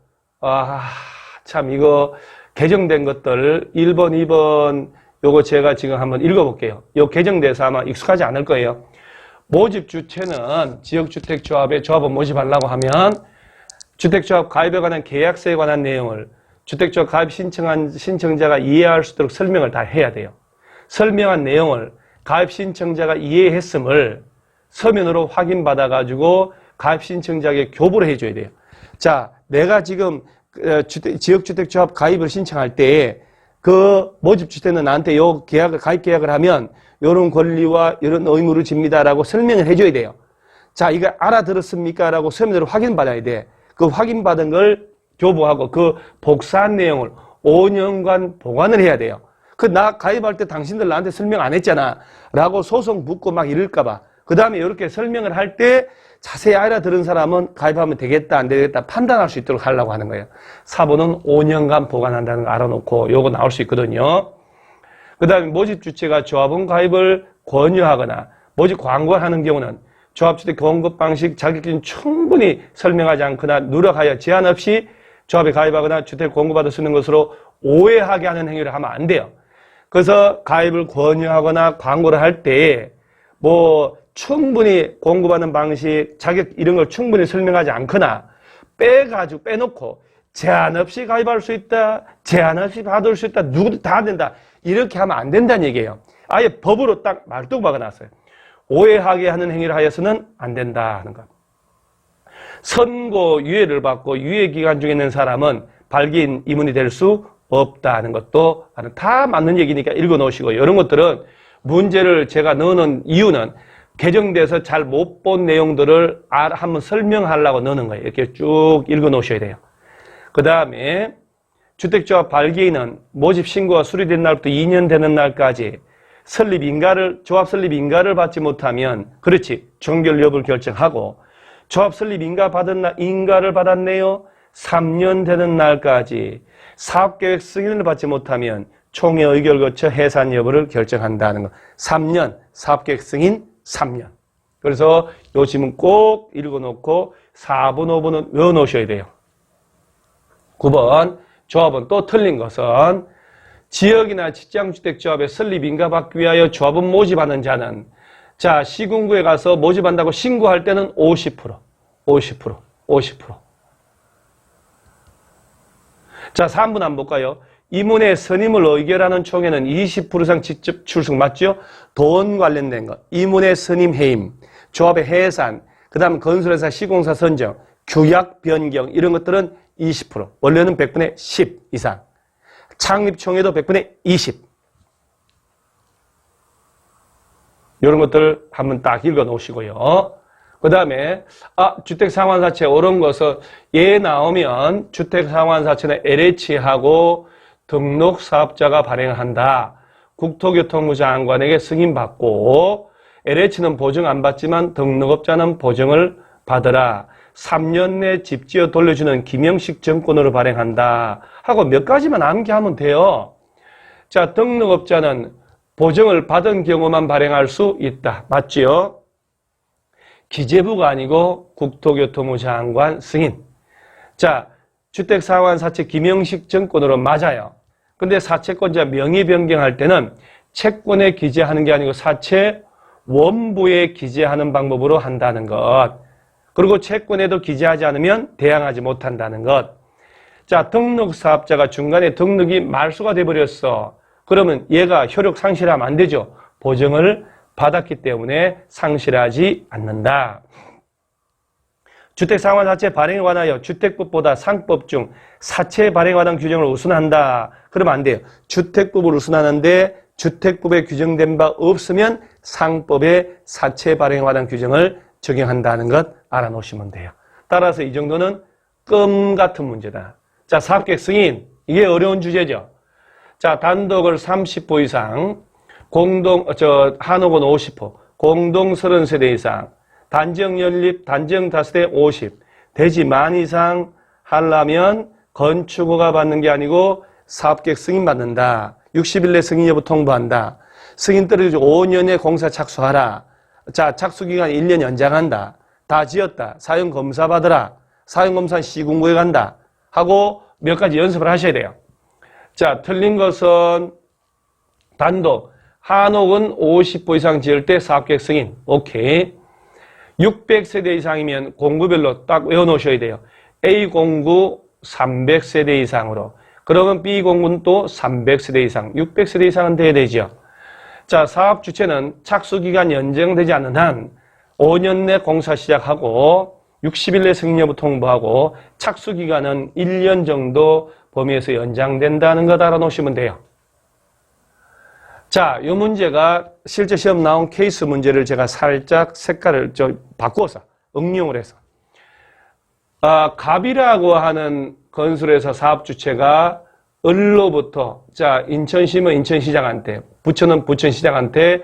Speaker 1: 참, 이거, 개정된 것들, 1번, 2번, 요거 제가 지금 한번 읽어볼게요. 요 개정돼서 아마 익숙하지 않을 거예요. 모집 주체는 지역주택조합에 조합원 모집하려고 하면, 주택조합 가입에 관한 계약서에 관한 내용을 주택조합 가입 신청한 신청자가 이해할 수 있도록 설명을 다 해야 돼요. 설명한 내용을 가입 신청자가 이해했음을 서면으로 확인받아가지고 가입 신청자에게 교부를 해줘야 돼요. 자, 내가 지금 지역주택조합 가입을 신청할 때 그 모집주택은 나한테 요 가입 계약을 하면 이런 권리와 이런 의무를 집니다라고 설명을 해줘야 돼요. 자, 이거 알아들었습니까? 라고 서면으로 확인받아야 돼. 그 확인받은 걸 교부하고 그 복사한 내용을 5년간 보관을 해야 돼요. 나 가입할 때 당신들 나한테 설명 안 했잖아. 라고 소송 붙고 막 이럴까봐. 그 다음에 이렇게 설명을 할 때 자세히 알아들은 사람은 가입하면 되겠다, 안 되겠다 판단할 수 있도록 하려고 하는 거예요. 4번은 5년간 보관한다는 거 알아놓고 요거 나올 수 있거든요. 그 다음에 모집 주체가 조합원 가입을 권유하거나 모집 광고를 하는 경우는 조합주택 공급 방식 자격기준 충분히 설명하지 않거나 누락하여 제한 없이 조합에 가입하거나 주택 공급받을 수 있는 것으로 오해하게 하는 행위를 하면 안 돼요. 그래서 가입을 권유하거나 광고를 할 때 뭐 충분히 공급하는 방식, 자격 이런 걸 충분히 설명하지 않거나 빼놓고 제한 없이 가입할 수 있다, 제한 없이 받을 수 있다, 누구도 다 된다 이렇게 하면 안 된다는 얘기예요. 아예 법으로 딱 말뚝 박아놨어요. 오해하게 하는 행위를 하여서는 안 된다는 것. 선고 유예를 받고 유예 기간 중에 있는 사람은 발기인 임원이 될 수 없다는 것도 다 맞는 얘기니까 읽어놓으시고 이런 것들은 문제를 제가 넣는 이유는 개정돼서 잘 못 본 내용들을 한번 설명하려고 넣는 거예요. 이렇게 쭉 읽어놓으셔야 돼요. 그 다음에 주택조합 발기인은 모집 신고가 수리된 날부터 2년 되는 날까지 조합 설립 인가를 받지 못하면, 그렇지, 종결 여부를 결정하고, 조합 설립 인가를 받았네요. 3년 되는 날까지 사업계획 승인을 받지 못하면 총회 의결을 거쳐 해산 여부를 결정한다는 것. 3년, 사업계획 승인 3년. 그래서 요 지문 꼭 읽어놓고 4번, 5번은 외워놓으셔야 돼요. 9번, 조합은 또 틀린 것은 지역이나 직장주택조합의 설립 인가 받기 위하여 조합은 모집하는 자는, 자, 시군구에 가서 모집한다고 신고할 때는 50%. 자, 3번 한번 볼까요? 이문의 선임을 의결하는 총회는 20% 이상 직접 출석, 맞죠? 돈 관련된 것. 이문의 선임 해임, 조합의 해산, 그 다음 건설회사 시공사 선정, 규약 변경, 이런 것들은 20%. 원래는 100분의 10 이상. 창립총회도 100분의 20. 이런 것들 한번 딱 읽어 놓으시고요. 그 다음에, 주택상환사채 옳은 것은, 얘 나오면 주택상환사채는 LH하고 등록사업자가 발행한다. 국토교통부 장관에게 승인받고, LH는 보증 안 받지만 등록업자는 보증을 받으라. 3년 내 집지어 돌려주는 김영식 정권으로 발행한다. 하고 몇 가지만 암기하면 돼요. 자, 등록업자는 보증을 받은 경우만 발행할 수 있다. 맞지요? 기재부가 아니고 국토교통부 장관 승인. 자, 주택상환사채 김영식 정권으로 맞아요. 근데 사채권자 명의 변경할 때는 채권에 기재하는 게 아니고 사채 원부에 기재하는 방법으로 한다는 것. 그리고 채권에도 기재하지 않으면 대항하지 못한다는 것. 자, 등록사업자가 중간에 등록이 말소가 돼버렸어. 그러면 얘가 효력 상실하면 안 되죠. 보증을 받았기 때문에 상실하지 않는다. 주택상환사채 발행에 관하여 주택법보다 상법 중 사채 발행에 관한 규정을 우선한다. 그러면 안 돼요. 주택법을 우선하는데 주택법에 규정된 바 없으면 상법의 사채 발행에 관한 규정을 적용한다는 것 알아놓으시면 돼요. 따라서 이 정도는 껌 같은 문제다. 자, 사업계획 승인. 이게 어려운 주제죠. 자, 단독을 30호 이상, 한옥은 50호, 공동 30세대 이상, 단지형 연립, 단지형 다세대 50, 대지 만 이상 하려면 건축허가 받는 게 아니고 사업계획 승인 받는다. 60일 내 승인 여부 통보한다. 승인 떨어지고 5년에 공사 착수하라. 자, 착수기간 1년 연장한다. 다 지었다. 사용검사 받으라. 사용검사는 시군구에 간다. 하고 몇 가지 연습을 하셔야 돼요. 자, 틀린 것은 단독. 한옥은 50호 이상 지을 때 사업계획 승인. 오케이. 600세대 이상이면 공구별로 딱 외워놓으셔야 돼요. A 공구 300세대 이상으로. 그러면 B 공구는 또 300세대 이상. 600세대 이상은 돼야 되죠. 자, 사업 주체는 착수기간 연장되지 않는 한 5년 내 공사 시작하고 60일 내 승인 여부 통보하고 착수기간은 1년 정도 범위에서 연장된다는 것 알아놓으시면 돼요. 자, 이 문제가 실제 시험 나온 케이스 문제를 제가 살짝 색깔을 바꾸어서 응용을 해서 갑이라고 하는 건설회사 사업 주체가 을로부터, 자, 인천시면 인천시장한테, 부천은 부천시장한테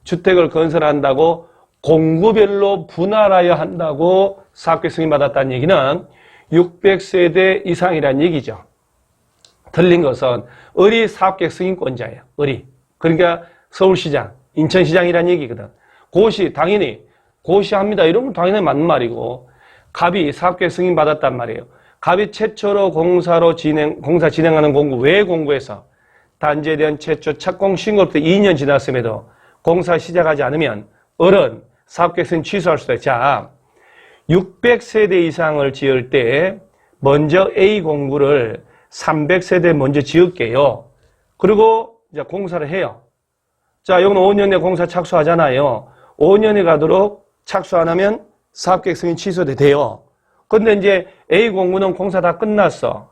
Speaker 1: 주택을 건설한다고 공구별로 분할하여 한다고 사업계획 승인받았다는 얘기는 600세대 이상이라는 얘기죠. 틀린 것은 을이 사업계획 승인권자예요. 을이. 그러니까 서울시장, 인천시장이라는 얘기거든. 고시, 당연히 고시합니다. 이런 건 당연히 맞는 말이고, 갑이 사업계획 승인받았단 말이에요. 갑이 최초로 공사 진행하는 공구, 외 공구에서 단지에 대한 최초 착공 신고부터 2년 지났음에도 공사 시작하지 않으면 을은 사업계획 승인 취소할 수도 있어요. 자, 600세대 이상을 지을 때 먼저 A 공구를 300세대 먼저 지을게요. 그리고 이제 공사를 해요. 자, 여기는 5년 내 공사 착수하잖아요. 5년이 가도록 착수 안 하면 사업계획 승인 취소돼 돼요. 근데 이제 A 공구는 공사 다 끝났어.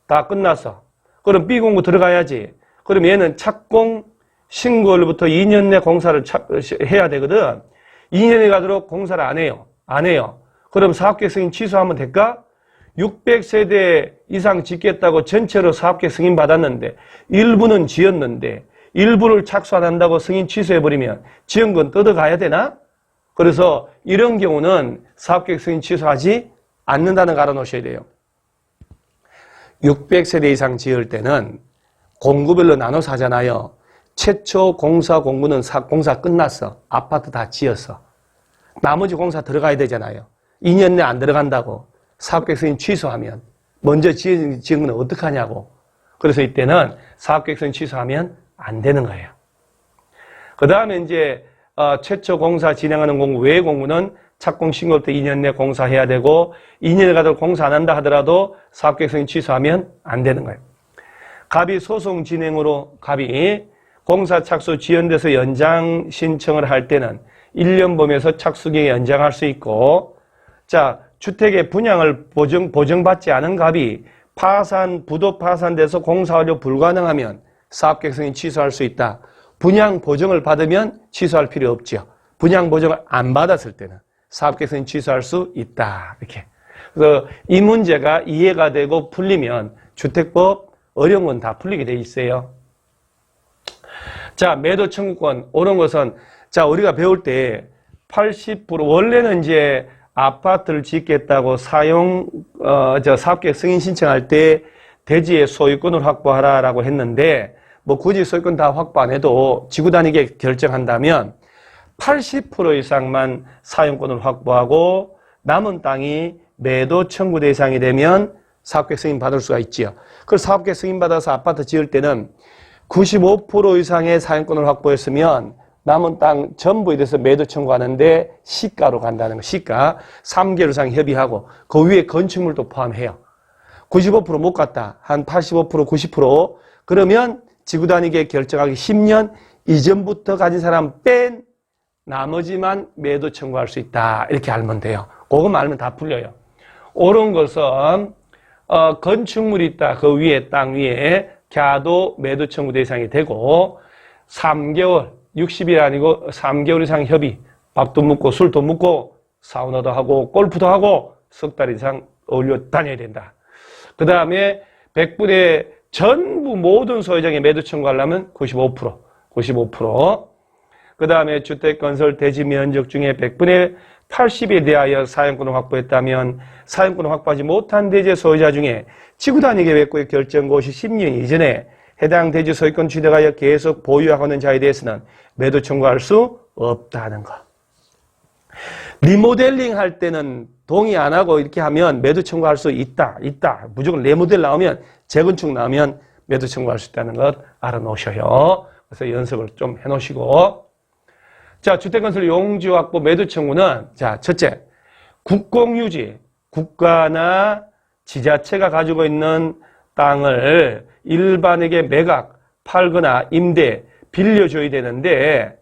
Speaker 1: 다 끝났어. 그럼 B 공구 들어가야지. 그럼 얘는 착공 신고일부터 2년 내 공사를 해야 되거든. 2년이 가도록 공사를 안 해요. 안 해요. 그럼 사업계획 승인 취소하면 될까? 600세대 이상 짓겠다고 전체로 사업계획 승인받았는데 일부는 지었는데 일부를 착수 안 한다고 승인 취소해버리면 지은 건 뜯어가야 되나? 그래서 이런 경우는 사업계획 승인 취소하지 않는다는 거 알아놓으셔야 돼요. 600세대 이상 지을 때는 공구별로 나눠서 하잖아요. 최초 공사 공구는 공사 끝났어. 아파트 다 지었어. 나머지 공사 들어가야 되잖아요. 2년 내 안 들어간다고 사업계획 승인 취소하면 먼저 지은 건 어떡하냐고. 그래서 이때는 사업계획 승인 취소하면 안 되는 거예요. 그 다음에 이제 최초 공사 진행하는 공구 외 공구는 착공 신고 때 2년 내 공사해야 되고 2년을 가도 공사 안 한다 하더라도 사업계획 승인 취소하면 안 되는 거예요. 갑이 소송 진행으로 갑이 공사 착수 지연돼서 연장 신청을 할 때는 1년 범위에서 착수기간 연장할 수 있고, 자, 주택의 분양을 보증받지 않은 갑이 부도 파산돼서 공사 완료 불가능하면 사업계획 승인 취소할 수 있다. 분양 보증을 받으면 취소할 필요 없죠. 분양 보증을 안 받았을 때는 사업계획 승인 취소할 수 있다. 이렇게. 그래서 이 문제가 이해가 되고 풀리면 주택법 어려운 건 다 풀리게 돼 있어요. 자, 매도 청구권, 옳은 것은, 자, 우리가 배울 때 80% 원래는 이제 아파트를 짓겠다고 사업계획 승인 신청할 때 대지의 소유권을 확보하라라고 했는데, 뭐 굳이 소유권 다 확보 안 해도 지구 단위계 결정한다면 80% 이상만 사용권을 확보하고 남은 땅이 매도 청구 대상이 되면 사업계획 승인 받을 수가 있지요. 그래서 사업계획 승인 받아서 아파트 지을 때는 95% 이상의 사용권을 확보했으면 남은 땅 전부에 대해서 매도 청구하는데 시가로 간다는 거. 시가 3개월 이상 협의하고 그 위에 건축물도 포함해요. 95% 못 갔다. 한 85%, 90% 그러면 지구 단위계 결정하기 10년 이전부터 가진 사람 뺀 나머지만 매도 청구할 수 있다. 이렇게 알면 돼요. 그것만 알면 다 풀려요. 옳은 것은 건축물이 있다. 그 위에 땅 위에 갸도 매도 청구 대상이 되고 3개월, 60일 아니고 3개월 이상 협의, 밥도 먹고 술도 먹고 사우나도 하고 골프도 하고 석 달 이상 어울려 다녀야 된다. 그 다음에 100분의 전부 모든 소유장에 매도 청구하려면 95%, 95%. 그 다음에 주택건설 대지 면적 중에 100분의 80에 대하여 사용권을 확보했다면 사용권을 확보하지 못한 대지 소유자 중에 지구 단위 계획구의 결정고시 10년 이전에 해당 대지 소유권 취득하여 계속 보유하고 있는 자에 대해서는 매도 청구할 수 없다는 거. 리모델링 할 때는 동의 안 하고 이렇게 하면 매도 청구할 수 있다. 무조건 리모델 나오면 재건축 나오면 매도 청구할 수 있다는 것 알아놓으셔요. 그래서 연습을 좀 해놓으시고. 자, 주택건설 용지 확보 매도 청구는, 자, 첫째, 국공유지, 국가나 지자체가 가지고 있는 땅을 일반에게 매각, 팔거나 임대, 빌려줘야 되는데,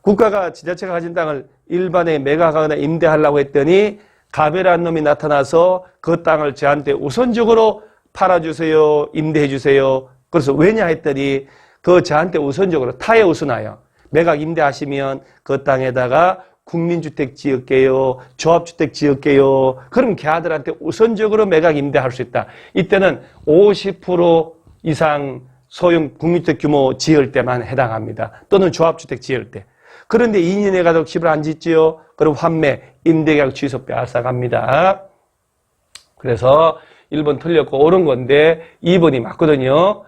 Speaker 1: 국가가 지자체가 가진 땅을 일반에 매각하거나 임대하려고 했더니, 갑이라는 놈이 나타나서 그 땅을 저한테 우선적으로 팔아주세요, 임대해주세요. 그래서 왜냐 했더니, 그 저한테 우선적으로 타에 우선하여. 매각 임대하시면 그 땅에다가 국민주택 지을게요. 조합주택 지을게요. 그럼 걔들한테 우선적으로 매각 임대할 수 있다. 이때는 50% 이상 소형 국민주택 규모 지을 때만 해당합니다. 또는 조합주택 지을 때. 그런데 2년에 가도 집을 안 짓지요. 그럼 환매, 임대계약 취소 빼앗아갑니다. 그래서 1번 틀렸고 옳은 건데 2번이 맞거든요.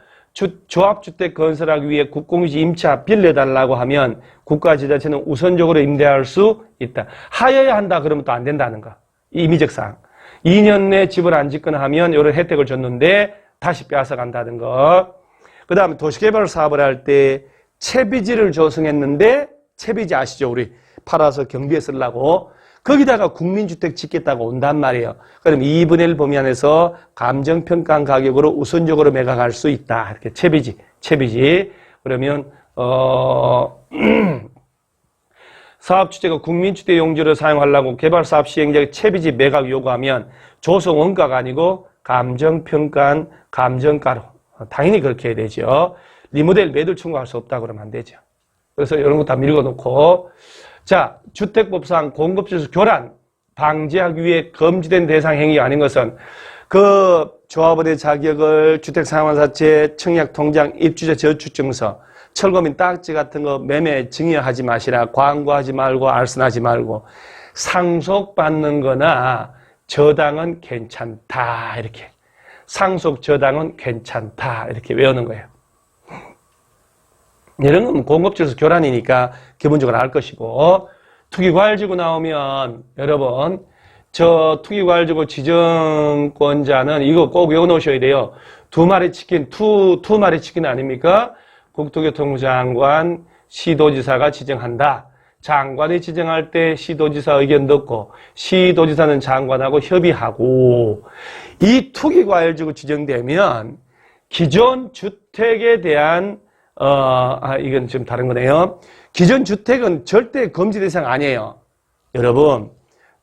Speaker 1: 조합주택 건설하기 위해 국공유지 임차 빌려달라고 하면 국가지자체는 우선적으로 임대할 수 있다. 하여야 한다 그러면 또 안 된다는 거. 임의적상. 2년 내 집을 안 짓거나 하면 이런 혜택을 줬는데 다시 빼앗아 간다는 거. 그 다음에 도시개발 사업을 할 때 채비지를 조성했는데 채비지 아시죠? 우리 팔아서 경비에 쓰려고. 거기다가 국민주택 짓겠다고 온단 말이에요. 그럼 2분의 1 범위 안에서 감정평가한 가격으로 우선적으로 매각할 수 있다. 이렇게 채비지. 그러면 사업주택을 국민주택 용지로 사용하려고 개발사업 시행자가 채비지 매각 요구하면 조성 원가가 아니고 감정평가한 감정가로. 당연히 그렇게 해야 되죠. 리모델 매도 청구할 수 없다고 그러면 안 되죠. 그래서 이런 거 다 밀고 놓고. 자, 주택법상 공급지수 교란. 방지하기 위해 금지된 대상 행위가 아닌 것은 그 조합원의 자격을 주택상환사채, 청약통장, 입주자 저축증서, 철거민 딱지 같은 거 매매 증여하지 마시라. 광고하지 말고 알선하지 말고 상속받는 거나 저당은 괜찮다. 이렇게. 상속 저당은 괜찮다. 이렇게 외우는 거예요. 이런 건 공급지로서 교란이니까 기본적으로 알 것이고, 투기과열지구 나오면 여러분 저 투기과열지구 지정권자는 이거 꼭 외워놓으셔야 돼요. 두 마리 치킨, 투 마리 치킨 아닙니까? 국토교통부 장관, 시도지사가 지정한다. 장관이 지정할 때 시도지사 의견 듣고 시도지사는 장관하고 협의하고, 이 투기과열지구 지정되면 기존 주택에 대한 이건 좀 다른 거네요. 기존 주택은 절대 금지 대상 아니에요. 여러분,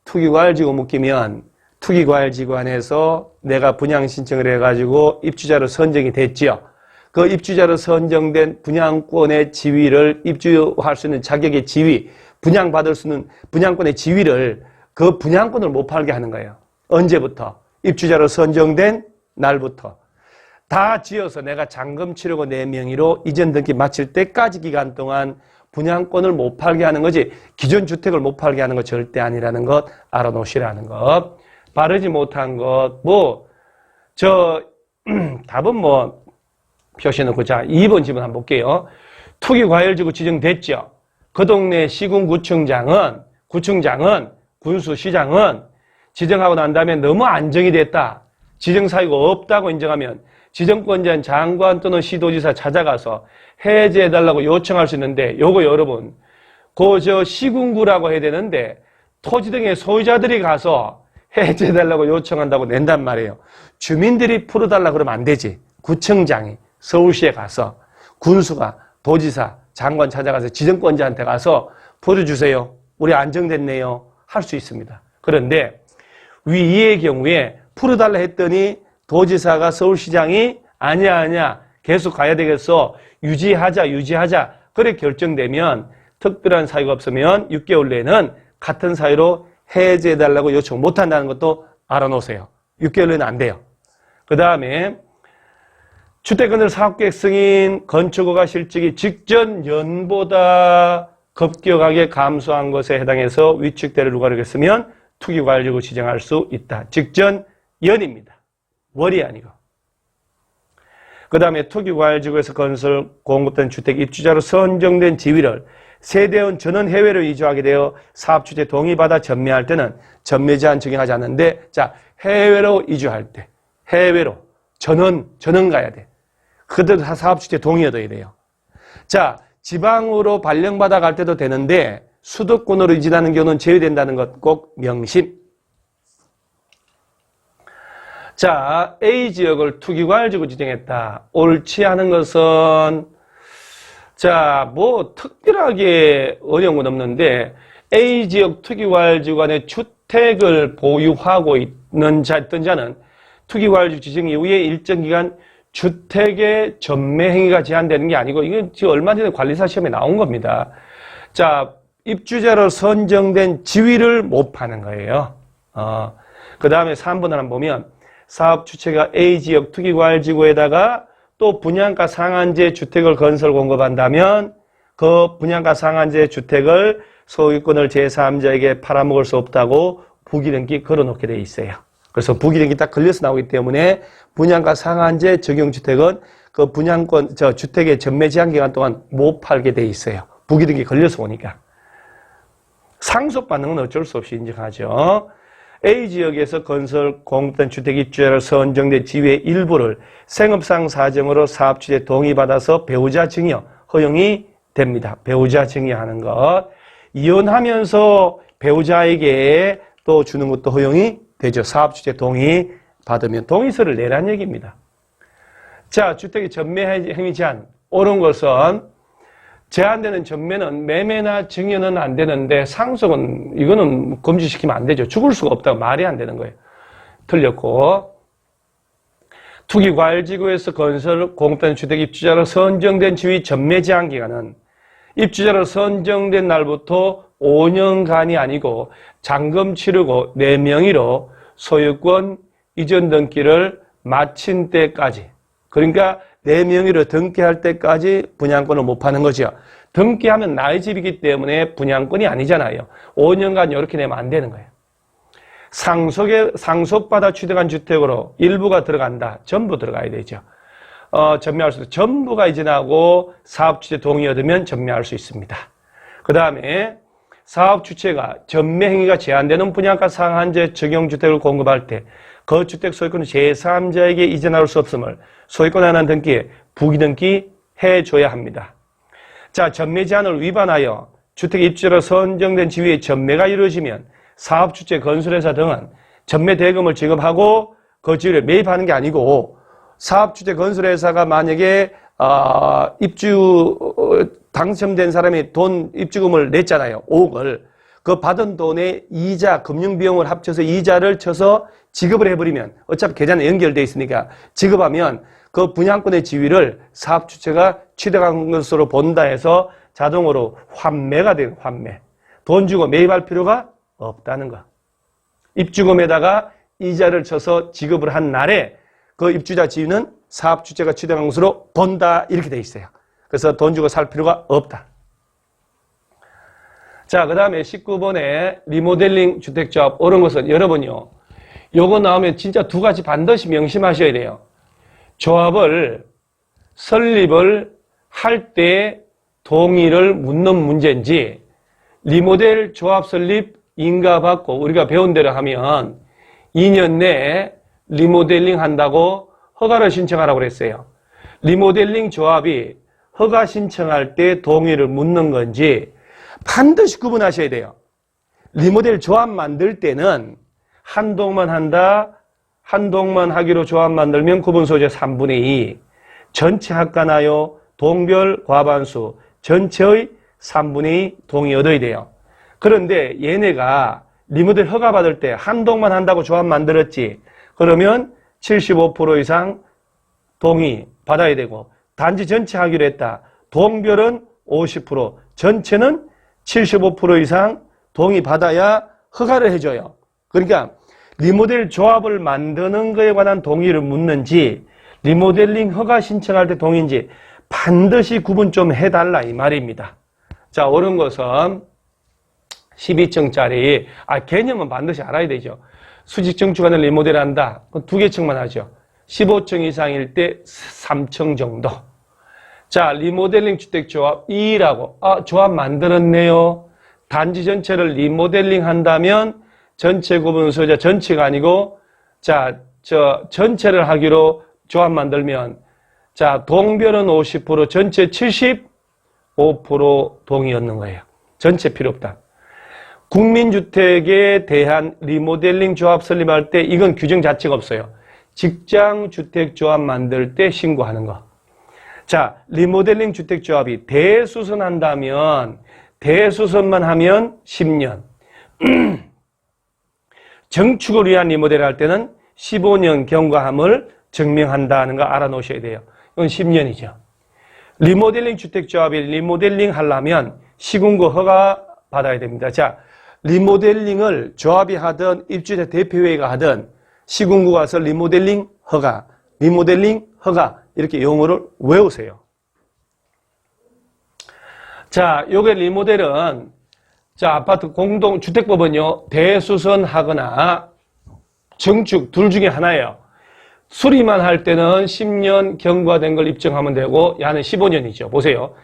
Speaker 1: 투기과열지구 묶이면 투기과열지구 안에서 내가 분양 신청을 해가지고 입주자로 선정이 됐죠. 그 입주자로 선정된 분양권의 지위를, 입주할 수 있는 자격의 지위, 분양받을 수 있는 분양권의 지위를, 그 분양권을 못 팔게 하는 거예요. 언제부터? 입주자로 선정된 날부터. 다 지어서 내가 잔금 치르고 내 명의로 이전 등기 마칠 때까지 기간 동안 분양권을 못 팔게 하는 거지, 기존 주택을 못 팔게 하는 거 절대 아니라는 것 알아놓으시라는 것. 바르지 못한 것, 답은 표시해놓고, 자, 2번 질문 한번 볼게요. 투기과열지구 지정됐죠? 그 동네 시군구청장은, 군수시장은 지정하고 난 다음에 너무 안정이 됐다. 지정사유가 없다고 인정하면 지정권자인 장관 또는 시도지사 찾아가서 해제해달라고 요청할 수 있는데, 요거 여러분, 시군구라고 해야 되는데, 토지 등의 소유자들이 가서 해제해달라고 요청한다고 낸단 말이에요. 주민들이 풀어달라고 그러면 안 되지. 구청장이 서울시에 가서, 군수가, 도지사, 장관 찾아가서 지정권자한테 가서 풀어주세요. 우리 안정됐네요. 할 수 있습니다. 그런데 위의 경우에 풀어달라 했더니 도지사가, 서울시장이 아니야 계속 가야 되겠어, 유지하자 그래 결정되면, 특별한 사유가 없으면 6개월 내에는 같은 사유로 해제해달라고 요청 못한다는 것도 알아놓으세요. 6개월 내에는 안 돼요. 그 다음에 주택건설 사업계획 승인, 건축허가 실직이 직전 연보다 급격하게 감소한 것에 해당해서 위축대를 누가르겠으면 투기과열지구 지정할 수 있다. 직전 연입니다. 월이 아니고. 그 다음에 투기과열지구에서 건설 공급된 주택 입주자로 선정된 지위를 세대원 전원 해외로 이주하게 되어 사업주체 동의받아 전매할 때는 전매 제한 적용하지 않는데, 자, 해외로 이주할 때, 해외로 전원 가야 돼. 그때도 다 사업주체 동의 얻어야 돼요. 자, 지방으로 발령받아 갈 때도 되는데 수도권으로 이전하는 경우는 제외된다는 것 꼭 명심. 자, A지역을 투기과열지구 지정했다. 옳지 않은 것은, 자, 특별하게 어려운 건 없는데, A지역 투기과열지구 안에 주택을 보유하고 있는 어떤 자는 투기과열지구 지정 이후에 일정 기간 주택의 전매 행위가 제한되는 게 아니고, 이건 지금 얼마 전에 관리사 시험에 나온 겁니다. 자, 입주자로 선정된 지위를 못 파는 거예요. 그 다음에 3번을 한번 보면, 사업 주체가 A지역 투기과열지구에다가 또 분양가 상한제 주택을 건설 공급한다면 그 분양가 상한제 주택을 소유권을 제3자에게 팔아먹을 수 없다고 부기등기 걸어놓게 돼 있어요. 그래서 부기등기 딱 걸려서 나오기 때문에 분양가 상한제 적용주택은 그 분양권, 주택의 전매 제한 기간 동안 못 팔게 돼 있어요. 부기등기 걸려서 오니까. 상속받는 건 어쩔 수 없이 인정하죠. A지역에서 건설 공급된 주택 입주자로 선정된 지위의 일부를 생업상 사정으로 사업주체 동의받아서 배우자 증여 허용이 됩니다. 배우자 증여하는 것. 이혼하면서 배우자에게 또 주는 것도 허용이 되죠. 사업주체 동의 받으면 동의서를 내라는 얘기입니다. 자, 주택의 전매 행위 제한. 옳은 것은 제한되는 전매는 매매나 증여는 안 되는데 상속은 이거는 금지시키면 안 되죠. 죽을 수가 없다고 말이 안 되는 거예요. 틀렸고, 투기과열지구에서 건설 공급된 주택 입주자로 선정된 지위 전매 제한 기간은 입주자로 선정된 날부터 5년간이 아니고 잔금 치르고 내 명의로 소유권 이전 등기를 마친 때까지, 그러니까 내 명의로 등기할 때까지 분양권을 못 파는 거죠. 등기하면 나의 집이기 때문에 분양권이 아니잖아요. 5년간 이렇게 내면 안 되는 거예요. 상속받아 취득한 주택으로 일부가 들어간다. 전부 들어가야 되죠. 전매할 수 있고, 전부가 이전하고 사업주체 동의 얻으면 전매할 수 있습니다. 그 다음에 사업주체가 전매행위가 제한되는 분양가 상한제 적용주택을 공급할 때 그 주택 소유권은 제3자에게 이전할 수 없음을 소유권 하나 등기에 부기등기 해줘야 합니다. 자, 전매 제한을 위반하여 주택 입주자로 선정된 지위에 전매가 이루어지면 사업주체, 건설회사 등은 전매 대금을 지급하고 그 지위를 매입하는 게 아니고, 사업주체, 건설회사가 만약에 당첨된 사람이 입주금을 냈잖아요. 5억을. 그 받은 돈의 이자, 금융비용을 합쳐서 이자를 쳐서 지급을 해버리면, 어차피 계좌는 연결되어 있으니까 지급하면 그 분양권의 지위를 사업주체가 취득한 것으로 본다 해서 자동으로 환매가 돼요. 환매. 돈 주고 매입할 필요가 없다는 거. 입주금에다가 이자를 쳐서 지급을 한 날에 그 입주자 지위는 사업주체가 취득한 것으로 본다, 이렇게 돼 있어요. 그래서 돈 주고 살 필요가 없다. 자, 그 다음에 19번에 리모델링 주택조합 옳은 것은, 여러분요, 요거 나오면 진짜 두 가지 반드시 명심하셔야 돼요. 조합을 설립을 할 때 동의를 묻는 문제인지, 리모델 조합 설립 인가받고 우리가 배운 대로 하면 2년 내에 리모델링 한다고 허가를 신청하라고 그랬어요. 리모델링 조합이 허가 신청할 때 동의를 묻는 건지 반드시 구분하셔야 돼요. 리모델 조합 만들 때는 한 동만 한다, 한 동만 하기로 조합 만들면 구분소재 3분의 2, 전체 합가나요, 동별 과반수, 전체의 3분의 2 동의 얻어야 돼요. 그런데 얘네가 리모델 허가 받을 때 한 동만 한다고 조합 만들었지, 그러면 75% 이상 동의 받아야 되고, 단지 전체 하기로 했다. 동별은 50%, 전체는 75% 이상 동의 받아야 허가를 해줘요. 그러니까 리모델 조합을 만드는 것에 관한 동의를 묻는지, 리모델링 허가 신청할 때 동의인지 반드시 구분 좀 해달라, 이 말입니다. 자, 옳은 것은 12층짜리, 개념은 반드시 알아야 되죠. 수직 정축안을 리모델한다. 그럼 2개 층만 하죠. 15층 이상일 때 3층 정도. 자, 리모델링 주택조합 2라고. 조합 만들었네요. 단지 전체를 리모델링 한다면 전체 구분 소유자 전체가 아니고, 자, 전체를 하기로 조합 만들면, 자, 동별은 50%, 전체 75% 동의 얻는 거예요. 전체 필요 없다. 국민주택에 대한 리모델링 조합 설립할 때 이건 규정 자체가 없어요. 직장주택조합 만들 때 신고하는 거. 자, 리모델링 주택조합이 대수선한다면, 대수선만 하면 10년. 정축을 위한 리모델을 할 때는 15년 경과함을 증명한다는 거 알아놓으셔야 돼요. 이건 10년이죠. 리모델링 주택조합이 리모델링 하려면 시군구 허가 받아야 됩니다. 자, 리모델링을 조합이 하든 입주자 대표회의가 하든 시군구 가서 리모델링 허가, 리모델링 허가, 이렇게 용어를 외우세요. 자, 요게 리모델은, 자, 아파트 공동주택법은요, 대수선하거나 정축 둘 중에 하나예요. 수리만 할 때는 10년 경과된 걸 입증하면 되고, 야는 15년이죠. 보세요.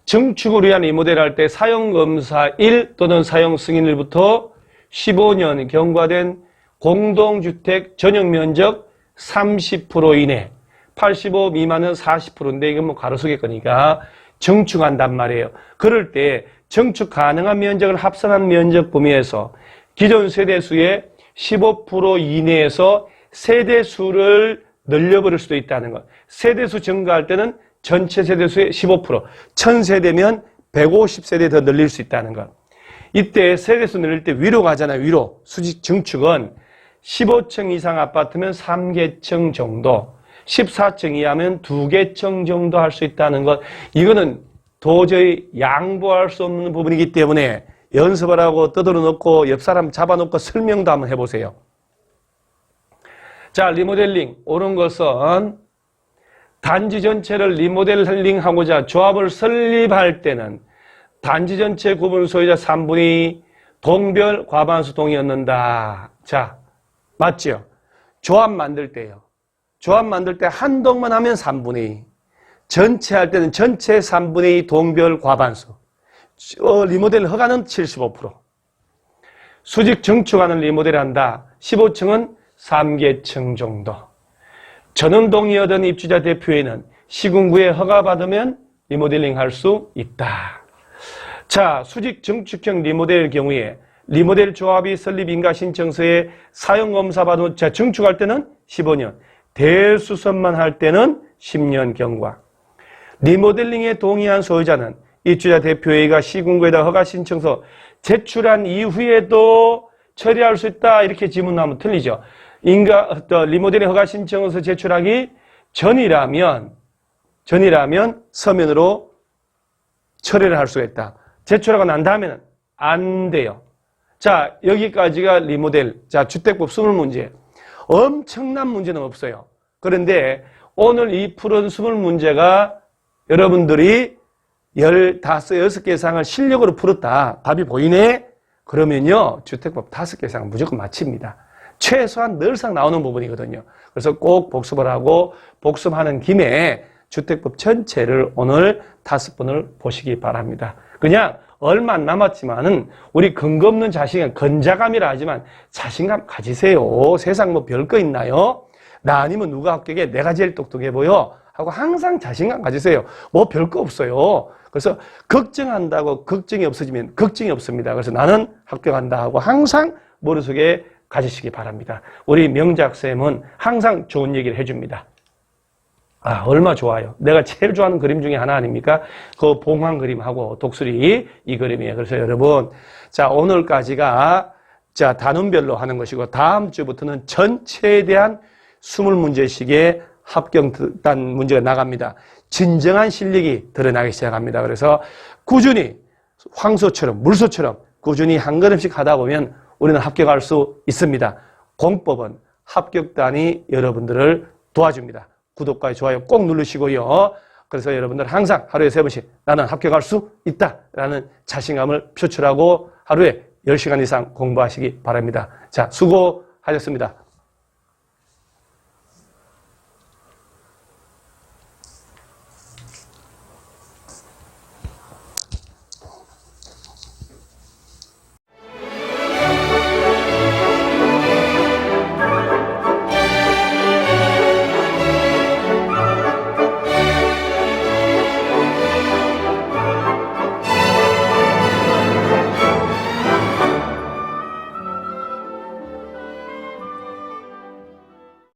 Speaker 1: 정축을 위한 리모델 할 때 사용검사일 또는 사용승인일부터 15년 경과된 공동주택 전용면적 30% 이내, 85 미만은 40%인데 이건 뭐 가로수길 거니까 정축한단 말이에요. 그럴 때 정축 가능한 면적을 합산한 면적 범위에서 기존 세대수의 15% 이내에서 세대수를 늘려버릴 수도 있다는 것. 세대수 증가할 때는 전체 세대수의 15%, 1000세대면 150세대 더 늘릴 수 있다는 것. 이때 세대수 늘릴 때 위로 가잖아요. 위로. 수직 증축은 15층 이상 아파트면 3개층 정도, 14층 이하면 2개층 정도 할 수 있다는 것. 이거는 도저히 양보할 수 없는 부분이기 때문에 연습을 하고 떠들어 놓고 옆 사람 잡아놓고 설명도 한번 해보세요. 자, 리모델링. 옳은 것은 단지 전체를 리모델링하고자 조합을 설립할 때는 단지 전체 구분 소유자 3분의 동별 과반수 동의 얻는다. 자, 맞죠? 조합 만들 때요. 조합 만들 때 한 동만 하면 3분의 2. 전체 할 때는 전체 3분의 2 동별 과반수. 리모델 허가는 75%. 수직 증축하는 리모델을 한다. 15층은 3개층 정도. 전원 동의 얻은 입주자 대표에는 시군구에 허가받으면 리모델링 할 수 있다. 자, 수직 증축형 리모델 경우에 리모델 조합이 설립 인가 신청서에 사용검사 받은 증축할 때는 15년, 대수선만 할 때는 10년 경과. 리모델링에 동의한 소유자는 입주자 대표회의가 시군구에다 허가 신청서 제출한 이후에도 처리할 수 있다. 이렇게 지문하면 틀리죠. 리모델링 허가 신청서 제출하기 전이라면 서면으로 처리를 할 수가 있다. 제출하고 난 다음에는 안 돼요. 자, 여기까지가 리모델. 자, 주택법 20문제. 엄청난 문제는 없어요. 그런데 오늘 이 푸른 20문제가 여러분들이 6개 이상을 실력으로 풀었다. 답이 보이네? 그러면요, 주택법 5개 이상은 무조건 맞춥니다. 최소한 늘상 나오는 부분이거든요. 그래서 꼭 복습을 하고 복습하는 김에 주택법 전체를 오늘 5번을 보시기 바랍니다. 그냥 얼마 안 남았지만은 우리 근거 없는 자신감, 건자감이라 하지만 자신감 가지세요. 세상 뭐 별거 있나요? 나 아니면 누가 합격해? 내가 제일 똑똑해 보여? 하고 항상 자신감 가지세요. 뭐 별거 없어요. 그래서 걱정한다고 걱정이 없어지면 걱정이 없습니다. 그래서 나는 합격한다 하고 항상 머릿속에 가지시기 바랍니다. 우리 명작쌤은 항상 좋은 얘기를 해줍니다. 아, 얼마 좋아요. 내가 제일 좋아하는 그림 중에 하나 아닙니까? 그 봉황 그림하고 독수리 이 그림이에요. 그래서 여러분, 자, 오늘까지가 자, 단원별로 하는 것이고 다음 주부터는 전체에 대한 20문제씩의 합격단 문제가 나갑니다. 진정한 실력이 드러나기 시작합니다. 그래서 꾸준히 황소처럼 물소처럼 꾸준히 한 걸음씩 하다 보면 우리는 합격할 수 있습니다. 공법은 합격단이 여러분들을 도와줍니다. 구독과 좋아요 꼭 누르시고요. 그래서 여러분들 항상 하루에 3번씩 나는 합격할 수 있다라는 자신감을 표출하고 하루에 10시간 이상 공부하시기 바랍니다. 자, 수고하셨습니다.